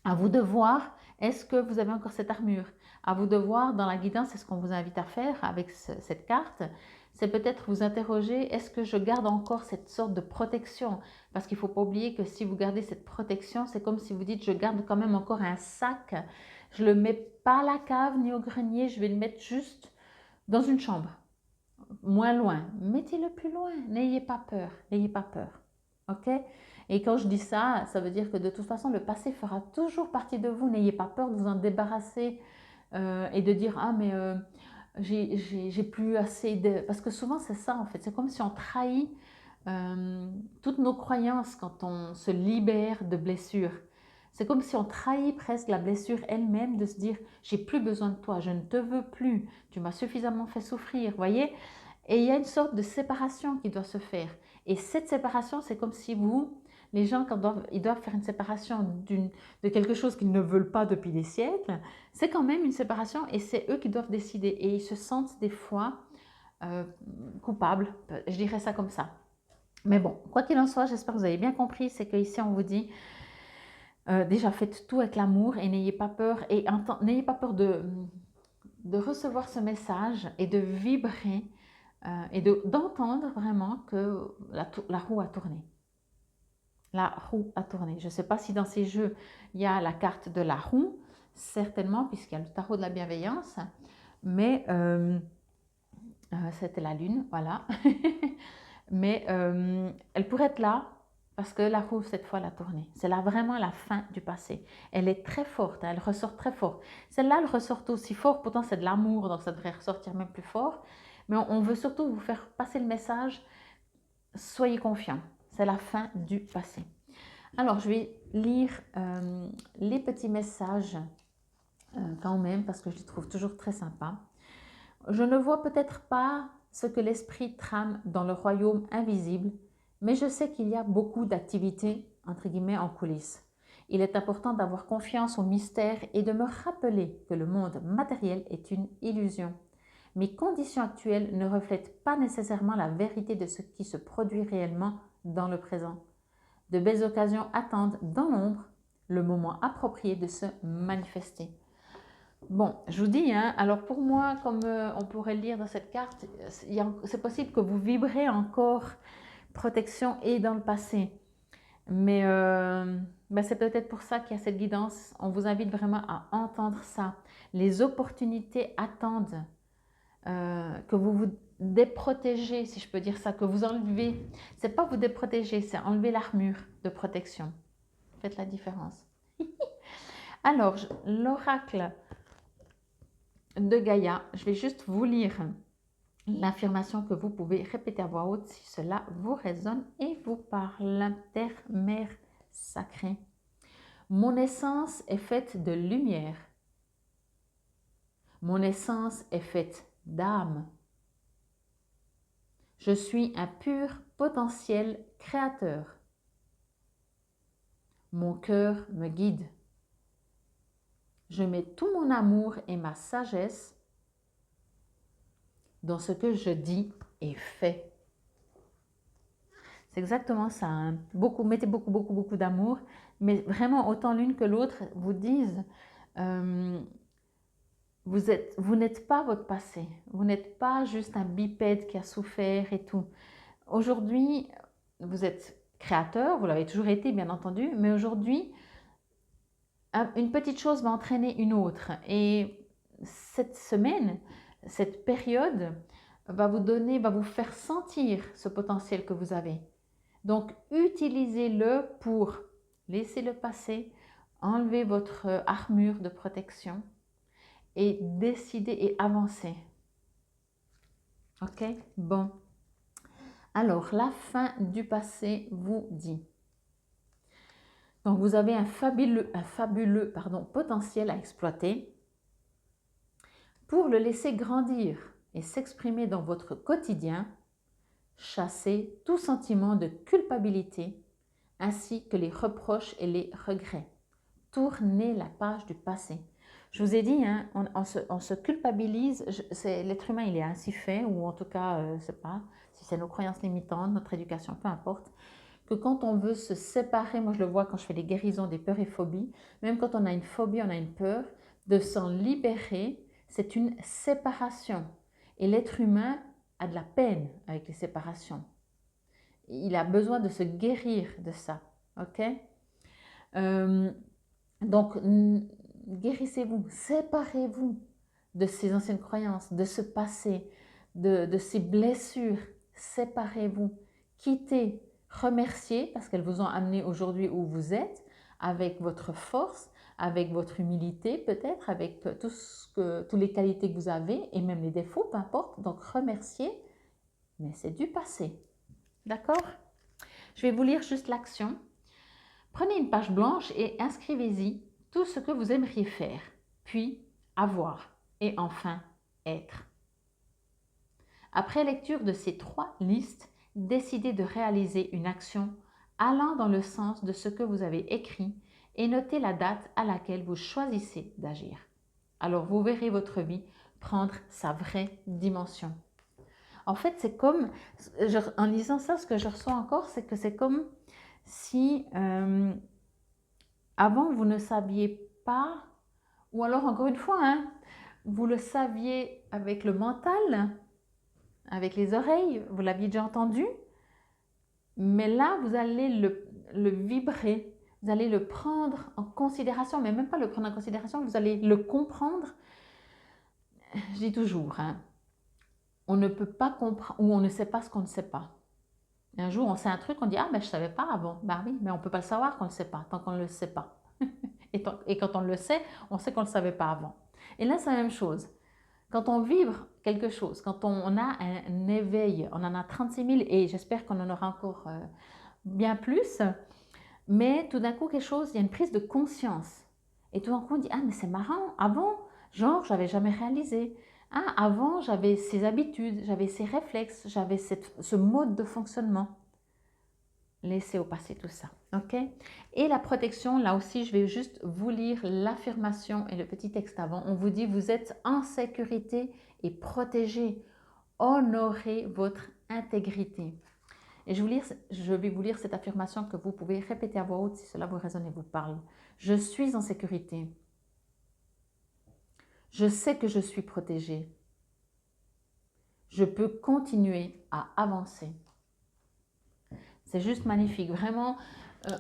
À vous de voir, est-ce que vous avez encore cette armure? À vous de voir dans la guidance, c'est ce qu'on vous invite à faire avec cette carte. C'est peut-être vous interroger, est-ce que je garde encore cette sorte de protection? Parce qu'il ne faut pas oublier que si vous gardez cette protection, c'est comme si vous dites, je garde quand même encore un sac. Je ne le mets pas à la cave ni au grenier, je vais le mettre juste dans une chambre, moins loin. Mettez-le plus loin, n'ayez pas peur, n'ayez pas peur. OK? Et quand je dis ça, ça veut dire que de toute façon, le passé fera toujours partie de vous. N'ayez pas peur de vous en débarrasser et de dire ah mais j'ai plus assez de... Parce que souvent c'est ça en fait. C'est comme si on trahit toutes nos croyances quand on se libère de blessures. C'est comme si on trahit presque la blessure elle-même de se dire j'ai plus besoin de toi, je ne te veux plus, tu m'as suffisamment fait souffrir, voyez? Et il y a une sorte de séparation qui doit se faire. Et cette séparation, c'est comme si les gens, quand ils doivent faire une séparation de quelque chose qu'ils ne veulent pas depuis des siècles, c'est quand même une séparation et c'est eux qui doivent décider. Et ils se sentent des fois coupables, je dirais ça comme ça. Mais bon, quoi qu'il en soit, j'espère que vous avez bien compris, c'est qu'ici on vous dit, déjà faites tout avec l'amour et n'ayez pas peur, n'ayez pas peur de recevoir ce message et de vibrer et d'entendre vraiment que la roue a tourné. La roue a tourné. Je ne sais pas si dans ces jeux, il y a la carte de la roue, certainement, puisqu'il y a le tarot de la bienveillance, mais c'était la lune, voilà. Mais elle pourrait être là, parce que la roue, cette fois, elle a tourné. C'est là vraiment la fin du passé. Elle est très forte, hein, elle ressort très fort. Celle-là, elle ressort aussi fort, pourtant c'est de l'amour, donc ça devrait ressortir même plus fort. Mais on veut surtout vous faire passer le message, soyez confiants, c'est la fin du passé. Alors, je vais lire les petits messages quand même, parce que je les trouve toujours très sympas. Je ne vois peut-être pas ce que l'esprit trame dans le royaume invisible, mais je sais qu'il y a beaucoup d'activités, entre guillemets, en coulisses. Il est important d'avoir confiance au mystère et de me rappeler que le monde matériel est une illusion. Mes conditions actuelles ne reflètent pas nécessairement la vérité de ce qui se produit réellement dans le présent. De belles occasions attendent dans l'ombre le moment approprié de se manifester. Bon, je vous dis, hein, alors pour moi, comme on pourrait le lire dans cette carte, c'est possible que vous vibrez encore protection et dans le passé. Mais c'est peut-être pour ça qu'il y a cette guidance. On vous invite vraiment à entendre ça. Les opportunités attendent que vous vous déprotégez, si je peux dire ça, que vous enlevez. C'est pas vous déprotéger, c'est enlever l'armure de protection. Faites la différence. Alors, l'oracle de Gaïa, je vais juste vous lire l'affirmation que vous pouvez répéter à voix haute si cela vous résonne et vous parle, Terre, Mère sacrée. Mon essence est faite de lumière. Mon essence est faite d'âme. Je suis un pur potentiel créateur. Mon cœur me guide. Je mets tout mon amour et ma sagesse dans ce que je dis et fais. C'est exactement ça. Hein. Mettez beaucoup d'amour, mais vraiment autant l'une que l'autre vous disent vous n'êtes pas votre passé. Vous n'êtes pas juste un bipède qui a souffert et tout. Aujourd'hui, vous êtes créateur, vous l'avez toujours été bien entendu, mais aujourd'hui, une petite chose va entraîner une autre. Et cette semaine, cette période va vous faire sentir ce potentiel que vous avez. Donc, utilisez-le pour laisser le passer, enlever votre armure de protection et décider et avancer. Ok? Bon. Alors, la fin du passé vous dit. Donc, vous avez un fabuleux potentiel à exploiter pour le laisser grandir et s'exprimer dans votre quotidien. Chassez tout sentiment de culpabilité ainsi que les reproches et les regrets. Tournez la page du passé. Je vous ai dit, hein, on se culpabilise, l'être humain il est ainsi fait, ou en tout cas, je ne sais pas, si c'est nos croyances limitantes, notre éducation, peu importe, que quand on veut se séparer, moi je le vois quand je fais les guérisons des peurs et phobies, même quand on a une phobie, on a une peur, de s'en libérer, c'est une séparation. Et l'être humain a de la peine avec les séparations. Il a besoin de se guérir de ça, ok? Donc, guérissez-vous, séparez-vous de ces anciennes croyances, de ce passé, de ces blessures. Séparez-vous, quittez, remerciez parce qu'elles vous ont amené aujourd'hui où vous êtes, avec votre force, avec votre humilité peut-être, avec toutes les qualités que vous avez et même les défauts, peu importe. Donc, remerciez, mais c'est du passé. D'accord? Je vais vous lire juste l'action. Prenez une page blanche et inscrivez-y tout ce que vous aimeriez faire, puis avoir et enfin être. Après lecture de ces 3 listes, décidez de réaliser une action allant dans le sens de ce que vous avez écrit et notez la date à laquelle vous choisissez d'agir. Alors vous verrez votre vie prendre sa vraie dimension. En fait, c'est comme, en lisant ça, ce que je ressens encore, c'est que c'est comme si avant vous ne saviez pas, ou alors encore une fois, hein, vous le saviez avec le mental, avec les oreilles, vous l'aviez déjà entendu, mais là vous allez le vibrer, vous allez le prendre en considération, mais même pas le prendre en considération, vous allez le comprendre. Je dis toujours, hein, on ne peut pas comprendre, ou on ne sait pas ce qu'on ne sait pas. Un jour, on sait un truc, on dit « Ah, mais je ne savais pas avant. » Ben oui, mais on ne peut pas le savoir qu'on ne le sait pas, tant qu'on ne le sait pas. Et quand on le sait, on sait qu'on ne le savait pas avant. Et là, c'est la même chose. Quand on vibre quelque chose, quand on a un éveil, on en a 36 000 et j'espère qu'on en aura encore bien plus, mais tout d'un coup, quelque chose, il y a une prise de conscience. Et tout d'un coup, on dit « Ah, mais c'est marrant, avant, genre, je n'avais jamais réalisé. Ah, avant, j'avais ces habitudes, j'avais ces réflexes, j'avais ce mode de fonctionnement. » Laissez au passé tout ça, ok? Et la protection, là aussi, je vais juste vous lire l'affirmation et le petit texte avant. On vous dit, vous êtes en sécurité et protégé. Honorez votre intégrité. Et je vais vous lire cette affirmation que vous pouvez répéter à voix haute si cela vous résonne et vous parle. Je suis en sécurité. Je sais que je suis protégée. Je peux continuer à avancer. C'est juste magnifique. Vraiment,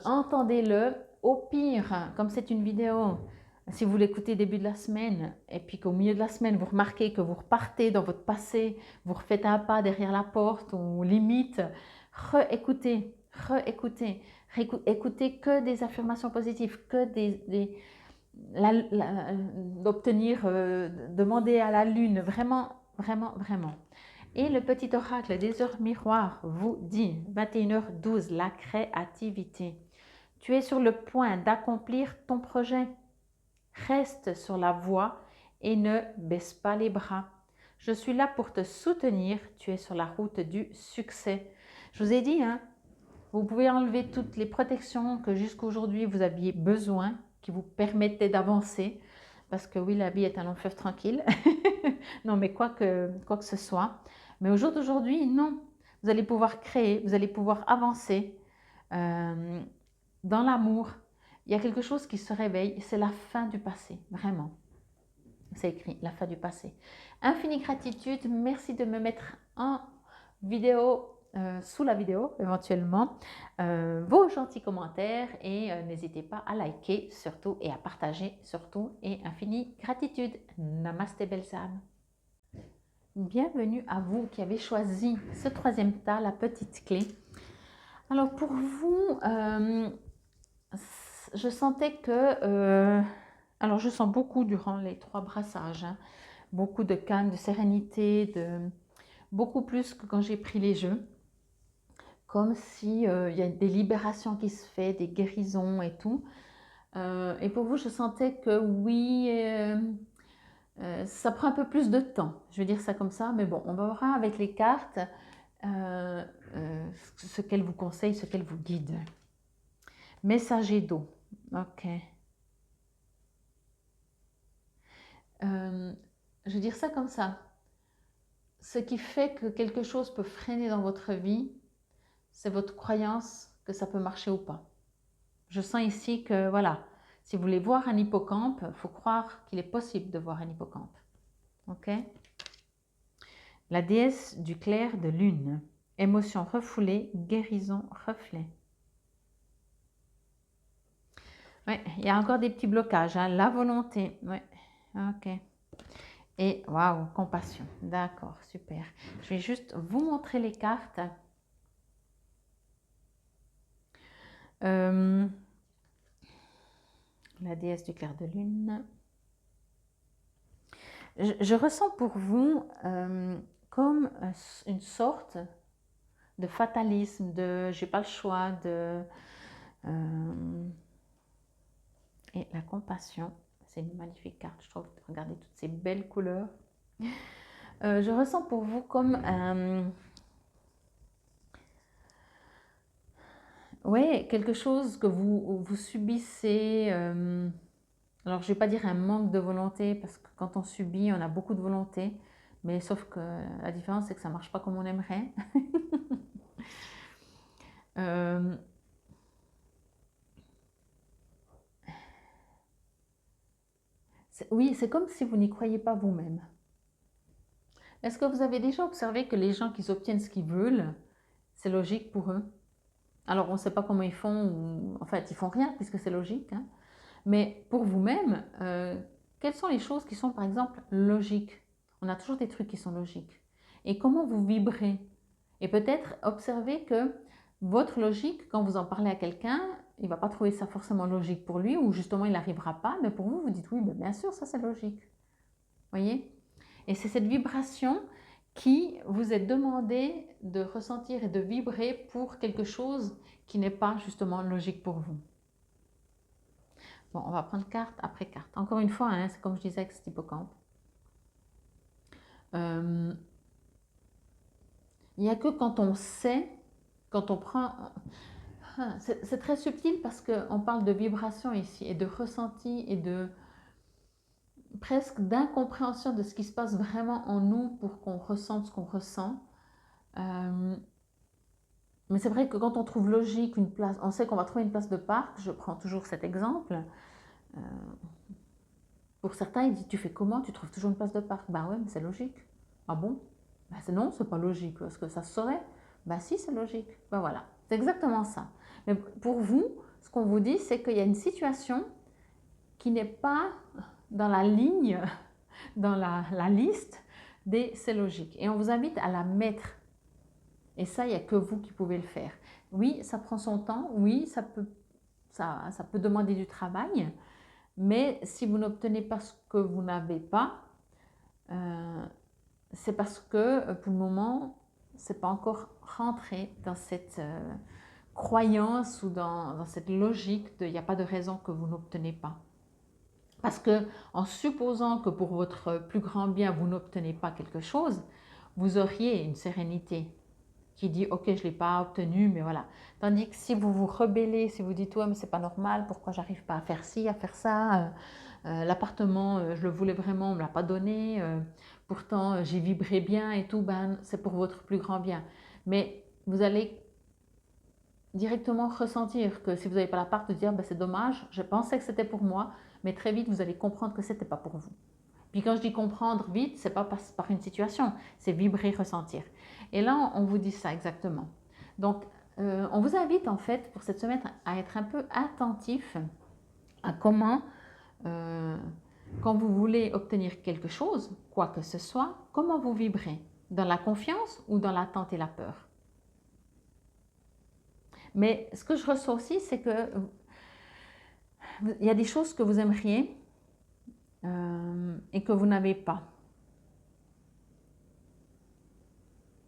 entendez-le. Au pire, comme c'est une vidéo, si vous l'écoutez début de la semaine et puis qu'au milieu de la semaine, vous remarquez que vous repartez dans votre passé, vous refaites un pas derrière la porte ou limite, réécoutez. Écoutez que des affirmations positives, que d'obtenir, demander à la lune, vraiment. Et le petit oracle des heures miroirs vous dit, 21h12, la créativité. Tu es sur le point d'accomplir ton projet. Reste sur la voie et ne baisse pas les bras. Je suis là pour te soutenir. Tu es sur la route du succès. Je vous ai dit, hein, vous pouvez enlever toutes les protections que jusqu'aujourd'hui vous aviez besoin, qui vous permettaient d'avancer. Parce que oui, la vie est un long fleuve tranquille. Non, mais quoi que ce soit. Mais au jour d'aujourd'hui, non. Vous allez pouvoir créer, vous allez pouvoir avancer dans l'amour. Il y a quelque chose qui se réveille, c'est la fin du passé, vraiment. C'est écrit, la fin du passé. Infinie gratitude, merci de me mettre en vidéo, sous la vidéo éventuellement, vos gentils commentaires et n'hésitez pas à liker surtout et à partager surtout. Et infinie gratitude. Namasté belles âmes. Bienvenue à vous qui avez choisi ce troisième tas, la petite clé. Alors pour vous, je sentais que, alors je sens beaucoup durant les 3 brassages, hein, beaucoup de calme, de sérénité, beaucoup plus que quand j'ai pris les jeux. Comme si il y a des libérations qui se font, des guérisons et tout. Et pour vous, je sentais que oui, ça prend un peu plus de temps. Je vais dire ça comme ça, mais bon, on va voir avec les cartes ce qu'elles vous conseillent, ce qu'elles vous guident. Messager d'eau. Ok. Je vais dire ça comme ça. Ce qui fait que quelque chose peut freiner dans votre vie, c'est votre croyance que ça peut marcher ou pas. Je sens ici que, voilà, si vous voulez voir un hippocampe, il faut croire qu'il est possible de voir un hippocampe. Ok? La déesse du clair de lune. Émotion refoulée, guérison, reflet. Oui, il y a encore des petits blocages. Hein. La volonté. Oui, ok. Et waouh, compassion. D'accord, super. Je vais juste vous montrer les cartes. La déesse du clair de lune. Je ressens pour vous comme une sorte de fatalisme, de j'ai pas le choix, et la compassion. C'est une magnifique carte, je trouve. Regardez toutes ces belles couleurs. Je ressens pour vous comme ouais, quelque chose que vous subissez. Alors, je ne vais pas dire un manque de volonté, parce que quand on subit, on a beaucoup de volonté. Mais sauf que la différence, c'est que ça ne marche pas comme on aimerait. Oui, c'est comme si vous n'y croyez pas vous-même. Est-ce que vous avez déjà observé que les gens qui obtiennent ce qu'ils veulent, c'est logique pour eux? Alors, on ne sait pas comment ils font, en fait, ils font rien puisque c'est logique. Hein. Mais pour vous-même, quelles sont les choses qui sont, par exemple, logiques? On a toujours des trucs qui sont logiques. Et comment vous vibrez? Et peut-être observer que votre logique, quand vous en parlez à quelqu'un, il ne va pas trouver ça forcément logique pour lui, ou justement, il n'arrivera pas. Mais pour vous, vous dites oui, ben bien sûr, ça c'est logique. Voyez? Et c'est cette vibration qui vous est demandé de ressentir et de vibrer pour quelque chose qui n'est pas justement logique pour vous. Bon, on va prendre carte après carte. Encore une fois, hein, c'est comme je disais avec cet hippocampe. Il n'y a que quand on sait, quand on prend... C'est très subtil parce qu'on parle de vibration ici et de ressenti et de presque d'incompréhension de ce qui se passe vraiment en nous pour qu'on ressente ce qu'on ressent. Mais c'est vrai que quand on trouve logique une place, on sait qu'on va trouver une place de parc, je prends toujours cet exemple. Pour certains, ils disent, tu fais comment? Tu trouves toujours une place de parc? Ben ouais, mais c'est logique. Ah bon? Ben non, c'est pas logique. Est-ce que ça se saurait? Ben si, c'est logique. Ben voilà, c'est exactement ça. Mais pour vous, ce qu'on vous dit, c'est qu'il y a une situation qui n'est pas dans la ligne, dans la liste des c'est logique. Et on vous invite à la mettre. Et ça, il n'y a que vous qui pouvez le faire. Oui, ça prend son temps. Oui, ça peut demander du travail. Mais si vous n'obtenez pas ce que vous n'avez pas, c'est parce que pour le moment, c'est pas encore rentré dans cette croyance ou dans cette logique de il n'y a pas de raison que vous n'obtenez pas. Parce que en supposant que pour votre plus grand bien, vous n'obtenez pas quelque chose, vous auriez une sérénité qui dit ok, je ne l'ai pas obtenu, mais voilà. Tandis que si vous vous rebellez, si vous dites ouais, mais c'est pas normal, pourquoi j'arrive pas à faire ci, à faire ça, l'appartement, je le voulais vraiment, on me l'a pas donné, pourtant j'ai vibré bien et tout, ben c'est pour votre plus grand bien. Mais vous allez directement ressentir que si vous n'avez pas l'appart, de dire ben, c'est dommage, je pensais que c'était pour moi, mais très vite vous allez comprendre que c'était pas pour vous. Puis quand je dis comprendre vite, c'est pas par une situation, c'est vibrer, ressentir. Et là, on vous dit ça exactement. Donc, on vous invite en fait pour cette semaine à être un peu attentif à comment, quand vous voulez obtenir quelque chose, quoi que ce soit, comment vous vibrez, dans la confiance ou dans l'attente et la peur. Mais ce que je ressens aussi, c'est que il y a des choses que vous aimeriez et que vous n'avez pas.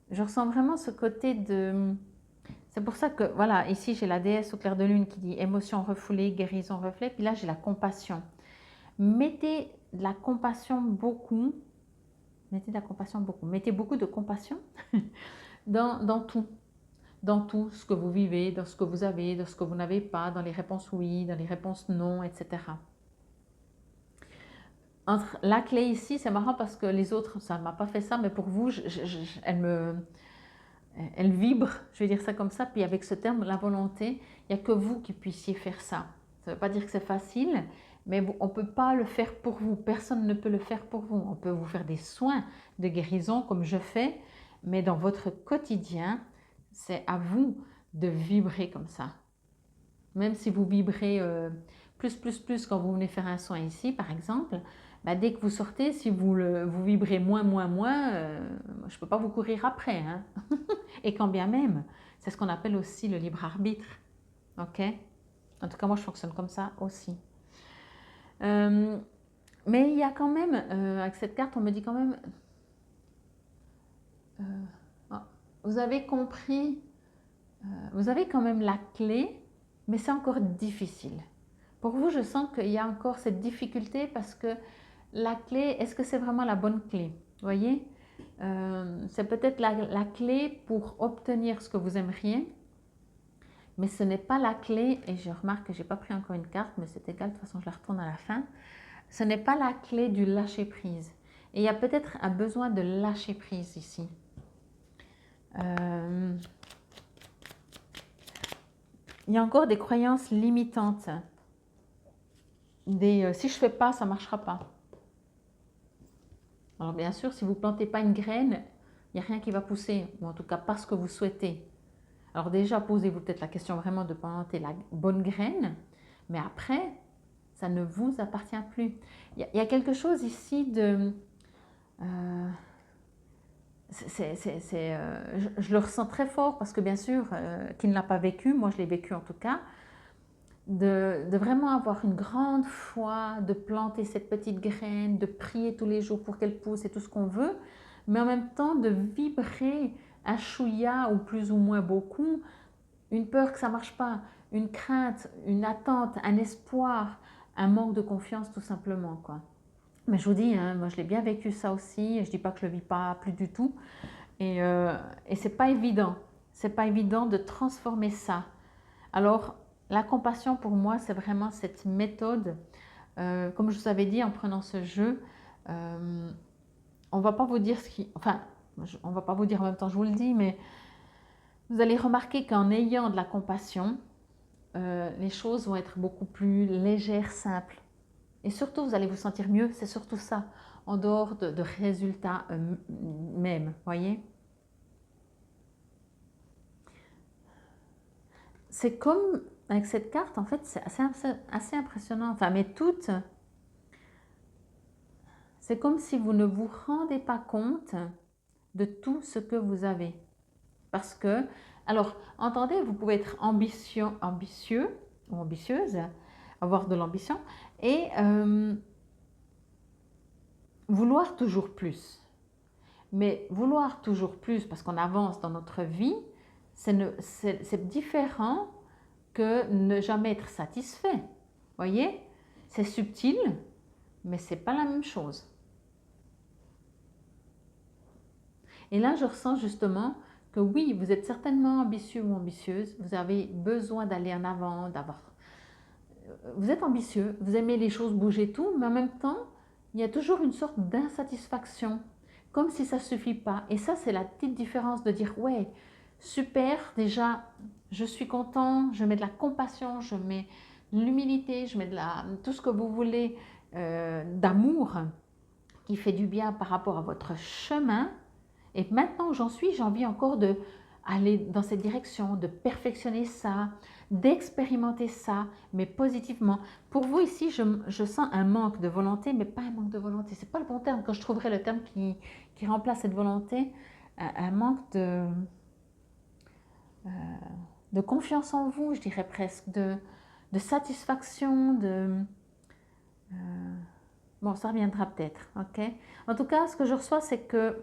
Je ressens vraiment ce côté de... C'est pour ça que, voilà, ici j'ai la déesse au clair de lune qui dit émotion refoulée, guérison reflet, puis là j'ai la compassion. Mettez de la compassion beaucoup, mettez beaucoup de compassion dans tout. Dans tout ce que vous vivez, dans ce que vous avez, dans ce que vous n'avez pas, dans les réponses oui, dans les réponses non, etc. Entre la clé ici, c'est marrant parce que les autres, ça ne m'a pas fait ça, mais pour vous, elle vibre, je vais dire ça comme ça, puis avec ce terme, la volonté, il n'y a que vous qui puissiez faire ça. Ça ne veut pas dire que c'est facile, mais on ne peut pas le faire pour vous, personne ne peut le faire pour vous. On peut vous faire des soins de guérison comme je fais, mais dans votre quotidien, c'est à vous de vibrer comme ça. Même si vous vibrez plus quand vous venez faire un soin ici, par exemple, bah, dès que vous sortez, si vous vibrez moins, je ne peux pas vous courir après. Hein. Et quand bien même, c'est ce qu'on appelle aussi le libre arbitre. Ok? En tout cas, moi, je fonctionne comme ça aussi. Mais il y a quand même, avec cette carte, on me dit quand même, vous avez compris, vous avez quand même la clé, mais c'est encore difficile. Pour vous, je sens qu'il y a encore cette difficulté parce que la clé, est-ce que c'est vraiment la bonne clé? Vous voyez, c'est peut-être la clé pour obtenir ce que vous aimeriez, mais ce n'est pas la clé, et je remarque que je n'ai pas pris encore une carte, mais c'est égal, de toute façon je la retourne à la fin. Ce n'est pas la clé du lâcher-prise. Et il y a peut-être un besoin de lâcher-prise ici. Il y a encore des croyances limitantes. Si je ne fais pas, ça ne marchera pas. Alors bien sûr, si vous ne plantez pas une graine, il n'y a rien qui va pousser, ou en tout cas pas ce que vous souhaitez. Alors déjà, posez-vous peut-être la question vraiment de planter la bonne graine, mais après, ça ne vous appartient plus. Il y a quelque chose ici de... je le ressens très fort parce que bien sûr, qui ne l'a pas vécu, moi je l'ai vécu en tout cas, de vraiment avoir une grande foi, de planter cette petite graine, de prier tous les jours pour qu'elle pousse et tout ce qu'on veut, mais en même temps de vibrer un chouïa ou plus ou moins beaucoup, une peur que ça ne marche pas, une crainte, une attente, un espoir, un manque de confiance tout simplement, quoi. Mais je vous dis, hein, moi je l'ai bien vécu ça aussi, et je ne dis pas que je ne le vis pas plus du tout, et c'est pas évident, c'est pas évident de transformer ça. Alors, la compassion pour moi, c'est vraiment cette méthode, comme je vous avais dit en prenant ce jeu, on va pas vous dire ce qui... Enfin, on va pas vous dire en même temps, je vous le dis, mais vous allez remarquer qu'en ayant de la compassion, les choses vont être beaucoup plus légères, simples. Et surtout, vous allez vous sentir mieux, c'est surtout ça, en dehors de résultats même, voyez. C'est comme, avec cette carte, en fait, c'est assez impressionnant. Enfin, mais toutes, c'est comme si vous ne vous rendez pas compte de tout ce que vous avez. Parce que, alors, entendez, vous pouvez être ambitieux ou ambitieuse, avoir de l'ambition, et vouloir toujours plus. Mais vouloir toujours plus parce qu'on avance dans notre vie, c'est différent que ne jamais être satisfait. Voyez? C'est subtil, mais ce n'est pas la même chose. Et là, je ressens justement que oui, vous êtes certainement ambitieux ou ambitieuse, vous avez besoin d'aller en avant, vous êtes ambitieux, vous aimez les choses bouger tout, mais en même temps, il y a toujours une sorte d'insatisfaction, comme si ça ne suffit pas. Et ça, c'est la petite différence de dire, ouais, super, déjà, je suis content, je mets de la compassion, je mets de l'humilité, je mets tout ce que vous voulez d'amour qui fait du bien par rapport à votre chemin. Et maintenant où j'en suis, j'ai envie encore d'aller dans cette direction, de perfectionner ça, d'expérimenter ça, mais positivement. Pour vous ici, je sens un manque de volonté, mais pas un manque de volonté. Ce n'est pas le bon terme, quand je trouverai le terme qui remplace cette volonté, un manque de confiance en vous, je dirais presque, de satisfaction, bon, ça reviendra peut-être, ok? En tout cas, ce que je reçois, c'est que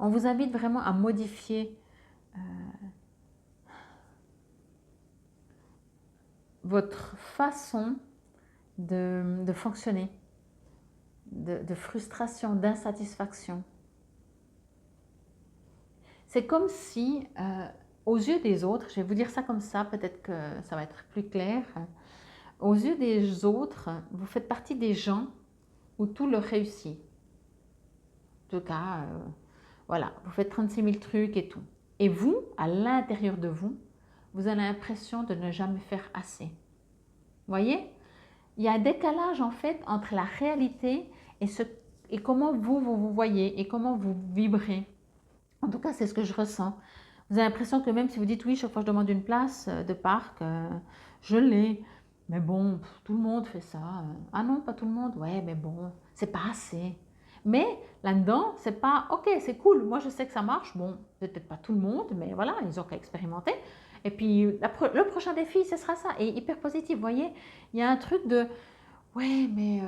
on vous invite vraiment à modifier votre façon de fonctionner, de frustration, d'insatisfaction. C'est comme si, aux yeux des autres, je vais vous dire ça comme ça, peut-être que ça va être plus clair, aux yeux des autres, vous faites partie des gens où tout leur réussit. En tout cas, voilà, vous faites 36 000 trucs et tout. Et vous, à l'intérieur de vous, vous avez l'impression de ne jamais faire assez. Vous voyez? Il y a un décalage en fait entre la réalité et comment vous voyez et comment vous vibrez. En tout cas, c'est ce que je ressens. Vous avez l'impression que même si vous dites oui, chaque fois que je demande une place de parc, je l'ai. Mais bon, tout le monde fait ça. Ah non, pas tout le monde. Ouais, mais bon, c'est pas assez. Mais là-dedans, c'est pas ok, c'est cool. Moi, je sais que ça marche. Bon, peut-être pas tout le monde, mais voilà, ils ont qu'à expérimenter. Et puis, le prochain défi, ce sera ça. Et hyper positif, vous voyez. Il y a un truc de ouais, mais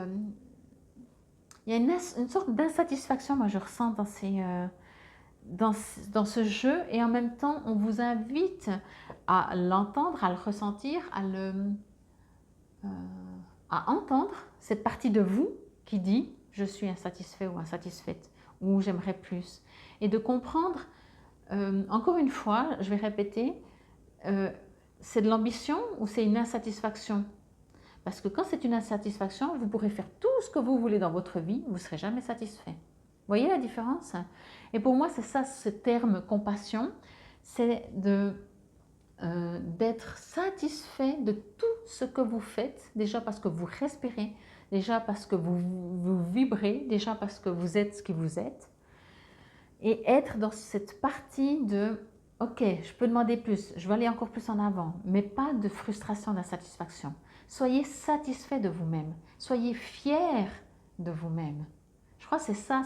il y a une sorte d'insatisfaction, moi, je ressens dans ce jeu. Et en même temps, on vous invite à l'entendre, à le ressentir, à entendre cette partie de vous qui dit « je suis insatisfait ou insatisfaite » ou « j'aimerais plus ». Et de comprendre, encore une fois, je vais répéter, c'est de l'ambition ou c'est une insatisfaction? Parce que quand c'est une insatisfaction, vous pourrez faire tout ce que vous voulez dans votre vie, vous ne serez jamais satisfait. Vous voyez la différence? Et pour moi, c'est ça, ce terme compassion, c'est d'être satisfait de tout ce que vous faites, déjà parce que vous respirez, déjà parce que vous vibrez, déjà parce que vous êtes ce que vous êtes, et être dans cette partie de « ok, je peux demander plus, je veux aller encore plus en avant », mais pas de frustration, d'insatisfaction. Soyez satisfait de vous-même, soyez fier de vous-même. Je crois que c'est ça,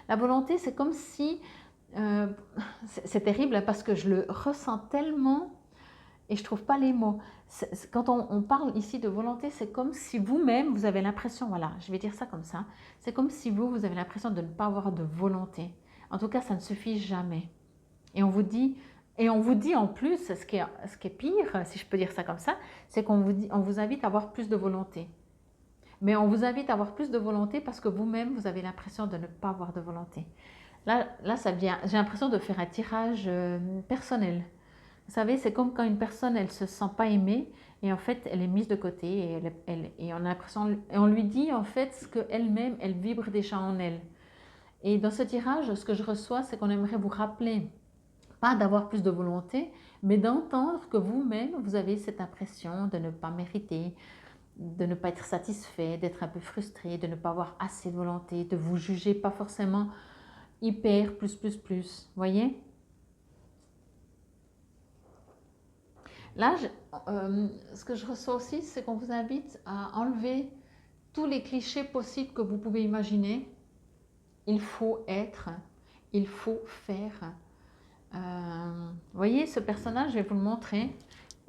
la volonté, c'est comme si, c'est terrible parce que je le ressens tellement et je ne trouve pas les mots. Quand on parle ici de volonté, c'est comme si vous-même, vous avez l'impression, voilà, je vais dire ça comme ça, c'est comme si vous avez l'impression de ne pas avoir de volonté. En tout cas, ça ne suffit jamais. Et on vous dit en plus, ce qui est pire, si je peux dire ça comme ça, c'est on vous invite à avoir plus de volonté. Mais on vous invite à avoir plus de volonté parce que vous-même, vous avez l'impression de ne pas avoir de volonté. Là ça vient, j'ai l'impression de faire un tirage personnel. Vous savez, c'est comme quand une personne, elle ne se sent pas aimée et en fait, elle est mise de côté et on a l'impression, et on lui dit en fait ce qu'elle-même, elle vibre déjà en elle. Et dans ce tirage, ce que je reçois, c'est qu'on aimerait vous rappeler, pas d'avoir plus de volonté, mais d'entendre que vous-même, vous avez cette impression de ne pas mériter, de ne pas être satisfait, d'être un peu frustré, de ne pas avoir assez de volonté, de vous juger pas forcément hyper, plus. Voyez? Là, ce que je reçois aussi, c'est qu'on vous invite à enlever tous les clichés possibles que vous pouvez imaginer. Il faut être, il faut faire. Vous voyez, ce personnage, je vais vous le montrer.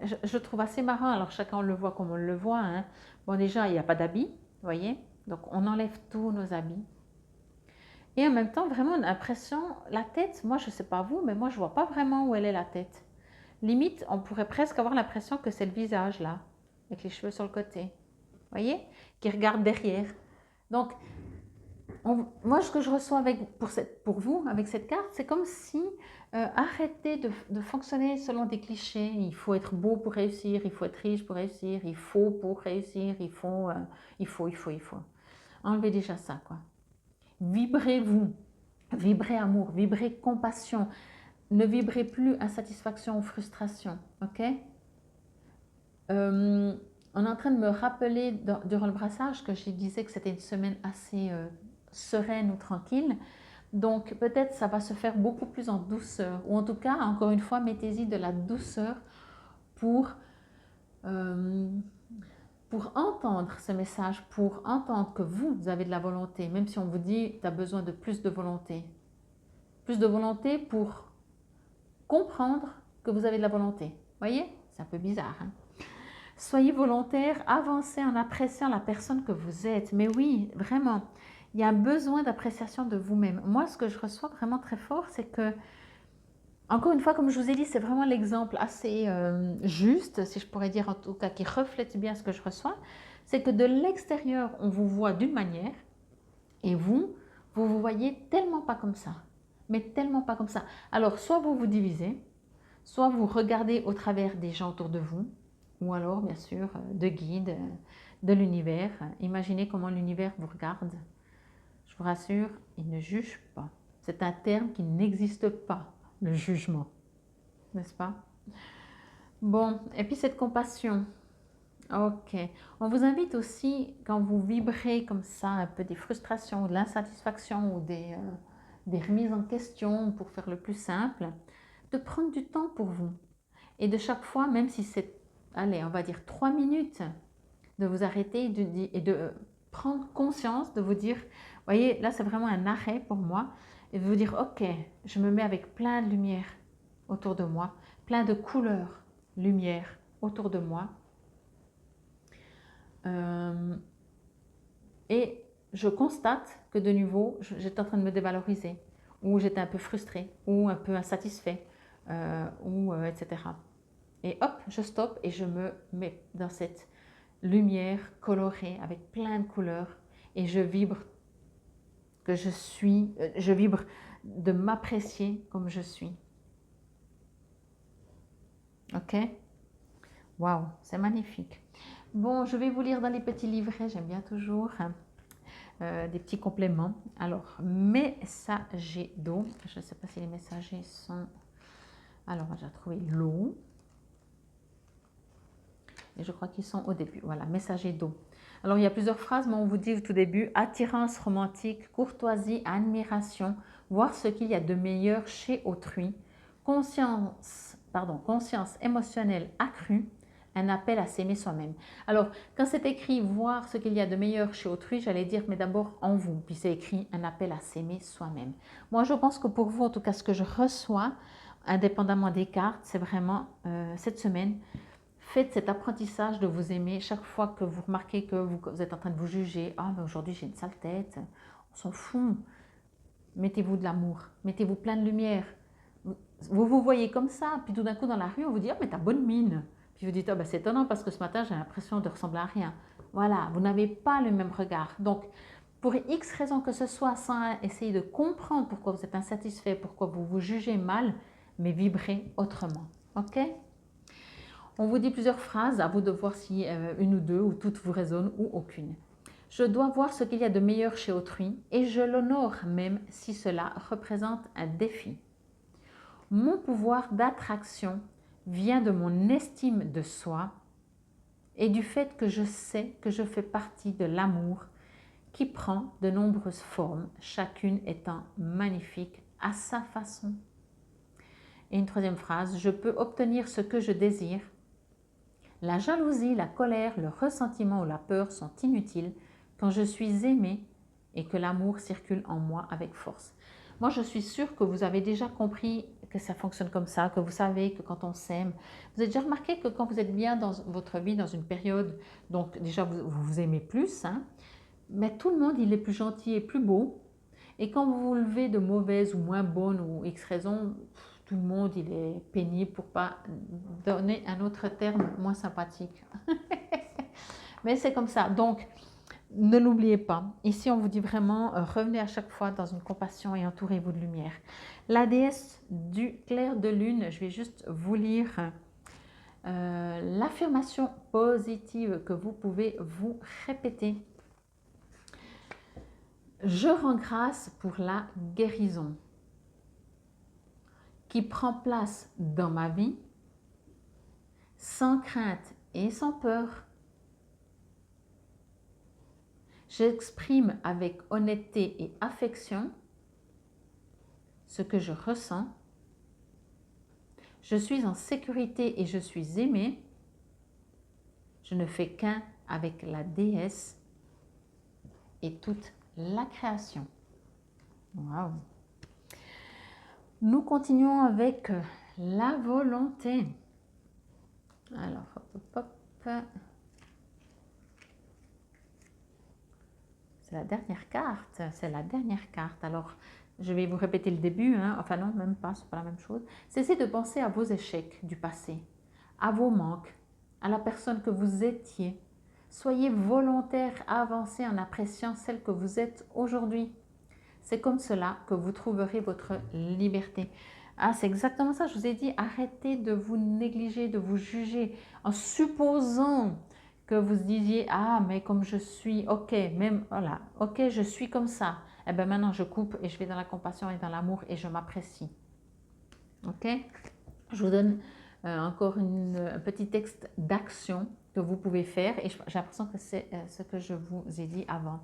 Je trouve assez marrant. Alors, chacun le voit comme on le voit. Hein. Bon, déjà, il n'y a pas d'habit, vous voyez. Donc, on enlève tous nos habits. Et en même temps, vraiment, on a l'impression, la tête, moi, je ne sais pas vous, mais moi, je ne vois pas vraiment où elle est la tête. Limite, on pourrait presque avoir l'impression que c'est le visage, là, avec les cheveux sur le côté. Vous voyez? Qui regarde derrière. Donc, moi, ce que je reçois pour vous, avec cette carte, c'est comme si arrêtez de fonctionner selon des clichés. Il faut être beau pour réussir, il faut être riche pour réussir, il faut pour réussir, il faut. Enlevez déjà ça, quoi. Vibrez-vous, vibrez amour, vibrez compassion. Ne vibrez plus insatisfaction ou frustration, ok? On est en train de me rappeler durant le brassage que je disais que c'était une semaine assez sereine ou tranquille. Donc peut-être ça va se faire beaucoup plus en douceur. Ou en tout cas, encore une fois, mettez-y de la douceur pour, euh, pour entendre ce message, pour entendre que vous avez de la volonté, même si on vous dit tu as besoin de plus de volonté. Plus de volonté pour comprendre que vous avez de la volonté. Vous voyez? C'est un peu bizarre, hein? Soyez volontaire, avancez en appréciant la personne que vous êtes. Mais oui, vraiment, il y a un besoin d'appréciation de vous-même. Moi, ce que je reçois vraiment très fort, c'est que, encore une fois, comme je vous ai dit, c'est vraiment l'exemple assez juste, si je pourrais dire en tout cas, qui reflète bien ce que je reçois, c'est que de l'extérieur, on vous voit d'une manière, et vous voyez tellement pas comme ça, mais tellement pas comme ça. Alors, soit vous vous divisez, soit vous regardez au travers des gens autour de vous, ou alors, bien sûr, de guides, de l'univers. Imaginez comment l'univers vous regarde. Je vous rassure, il ne juge pas. C'est un terme qui n'existe pas, le jugement. N'est-ce pas? Bon, et puis cette compassion. Ok. On vous invite aussi, quand vous vibrez comme ça, un peu des frustrations, de l'insatisfaction ou des remises en question, pour faire le plus simple, de prendre du temps pour vous. Et de chaque fois, même si c'est, allez, on va dire 3 minutes, de vous arrêter et de prendre conscience, de vous dire, vous voyez, là c'est vraiment un arrêt pour moi, et de vous dire, ok, je me mets avec plein de lumière autour de moi, plein de couleurs, lumière autour de moi. Et je constate que de nouveau, j'étais en train de me dévaloriser, ou j'étais un peu frustrée, ou un peu insatisfait, etc. Et hop, je stoppe et je me mets dans cette lumière colorée avec plein de couleurs et je vibre que je vibre de m'apprécier comme je suis. Ok? Waouh, c'est magnifique. Bon, je vais vous lire dans les petits livrets, j'aime bien toujours, hein, des petits compléments. Alors, messager d'eau. Je ne sais pas si les messagers sont... Alors, j'ai trouvé l'eau. Et je crois qu'ils sont au début. Voilà, messager d'eau. Alors, il y a plusieurs phrases, mais on vous dit au tout début, attirance romantique, courtoisie, admiration, voir ce qu'il y a de meilleur chez autrui, conscience émotionnelle accrue, un appel à s'aimer soi-même. Alors, quand c'est écrit voir ce qu'il y a de meilleur chez autrui, j'allais dire, mais d'abord en vous. Puis c'est écrit un appel à s'aimer soi-même. Moi, je pense que pour vous, en tout cas, ce que je reçois, indépendamment des cartes, c'est vraiment cette semaine, faites cet apprentissage de vous aimer chaque fois que vous remarquez que vous êtes en train de vous juger. Ah, mais aujourd'hui j'ai une sale tête. On s'en fout. Mettez-vous de l'amour. Mettez-vous plein de lumière. Vous vous voyez comme ça. Puis tout d'un coup dans la rue, on vous dit, ah, mais t'as bonne mine. Puis vous dites, ah, ben, c'est étonnant parce que ce matin j'ai l'impression de ressembler à rien. Voilà, vous n'avez pas le même regard. Donc, pour X raisons que ce soit, sans essayer de comprendre pourquoi vous êtes insatisfait, pourquoi vous vous jugez mal, mais vibrez autrement. Ok? On vous dit plusieurs phrases, à vous de voir si une ou deux ou toutes vous résonnent ou aucune. Je dois voir ce qu'il y a de meilleur chez autrui et je l'honore même si cela représente un défi. Mon pouvoir d'attraction vient de mon estime de soi et du fait que je sais que je fais partie de l'amour qui prend de nombreuses formes, chacune étant magnifique à sa façon. Et une troisième phrase, je peux obtenir ce que je désire. La jalousie, la colère, le ressentiment ou la peur sont inutiles quand je suis aimée et que l'amour circule en moi avec force. Moi, je suis sûre que vous avez déjà compris que ça fonctionne comme ça, que vous savez que quand on s'aime, vous avez déjà remarqué que quand vous êtes bien dans votre vie, dans une période, donc déjà vous vous aimez plus, hein, mais tout le monde, il est plus gentil et plus beau. Et quand vous vous levez de mauvaise ou moins bonne ou X raison, tout le monde, il est pénible pour pas donner un autre terme moins sympathique. Mais c'est comme ça. Donc, ne l'oubliez pas. Ici, on vous dit vraiment, revenez à chaque fois dans une compassion et entourez-vous de lumière. La déesse du clair de lune, je vais juste vous lire l'affirmation positive que vous pouvez vous répéter. Je rends grâce pour la guérison qui prend place dans ma vie sans crainte et sans peur. J'exprime avec honnêteté et affection ce que je ressens. Je suis en sécurité et je suis aimée. Je ne fais qu'un avec la déesse et toute la création. Waouh! Nous continuons avec la volonté. Alors, hop, hop. C'est la dernière carte. C'est la dernière carte. Alors, je vais vous répéter le début. Hein. Enfin non, même pas, c'est pas la même chose. Cessez de penser à vos échecs du passé, à vos manques, à la personne que vous étiez. Soyez volontaire à avancer en appréciant celle que vous êtes aujourd'hui. C'est comme cela que vous trouverez votre liberté. Ah, c'est exactement ça, je vous ai dit, arrêtez de vous négliger, de vous juger en supposant que vous disiez, ah, mais comme je suis, ok, même, voilà, ok, je suis comme ça. Eh bien maintenant, je coupe et je vais dans la compassion et dans l'amour et je m'apprécie. Ok? Je vous donne encore un petit texte d'action que vous pouvez faire et j'ai l'impression que c'est ce que je vous ai dit avant.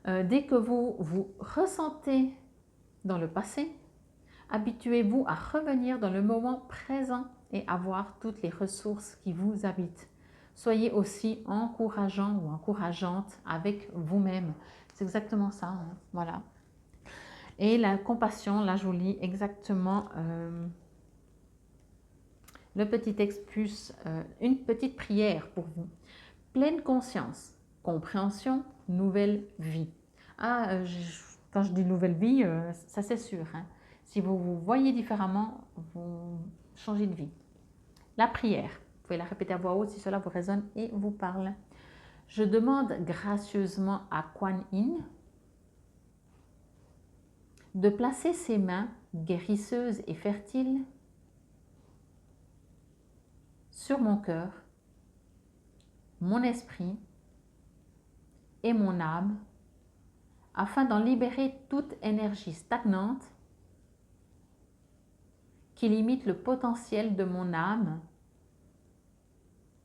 Dès que vous vous ressentez dans le passé, habituez-vous à revenir dans le moment présent et à voir toutes les ressources qui vous habitent. Soyez aussi encourageant ou encourageante avec vous-même. C'est exactement ça, hein, voilà. Et la compassion, là je vous lis exactement le petit texte plus une petite prière pour vous. Pleine conscience, compréhension, nouvelle vie. Ah, quand je dis nouvelle vie, ça c'est sûr. Hein. Si vous vous voyez différemment, vous changez de vie. La prière, vous pouvez la répéter à voix haute si cela vous résonne et vous parle. Je demande gracieusement à Kuan Yin de placer ses mains guérisseuses et fertiles sur mon cœur, mon esprit et mon âme afin d'en libérer toute énergie stagnante qui limite le potentiel de mon âme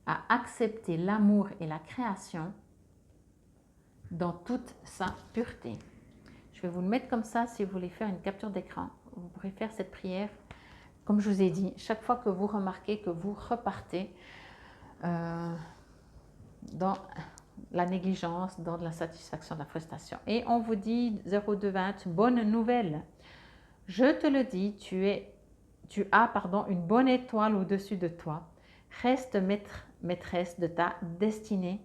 à accepter l'amour et la création dans toute sa pureté. Je vais vous le mettre comme ça si vous voulez faire une capture d'écran. Vous pourrez faire cette prière. Comme je vous ai dit, chaque fois que vous remarquez que vous repartez dans la négligence, dans la satisfaction, de la frustration. Et on vous dit 0220, bonne nouvelle. Je te le dis, tu as une bonne étoile au-dessus de toi. Reste maîtresse de ta destinée.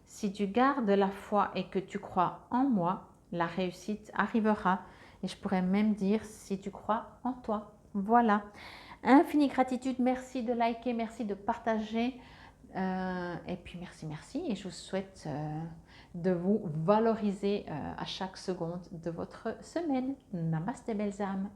Si tu gardes la foi et que tu crois en moi, la réussite arrivera. Et je pourrais même dire si tu crois en toi. Voilà. Infinie gratitude. Merci de liker, merci de partager. Et puis merci. Et je vous souhaite de vous valoriser à chaque seconde de votre semaine. Namasté belles âmes.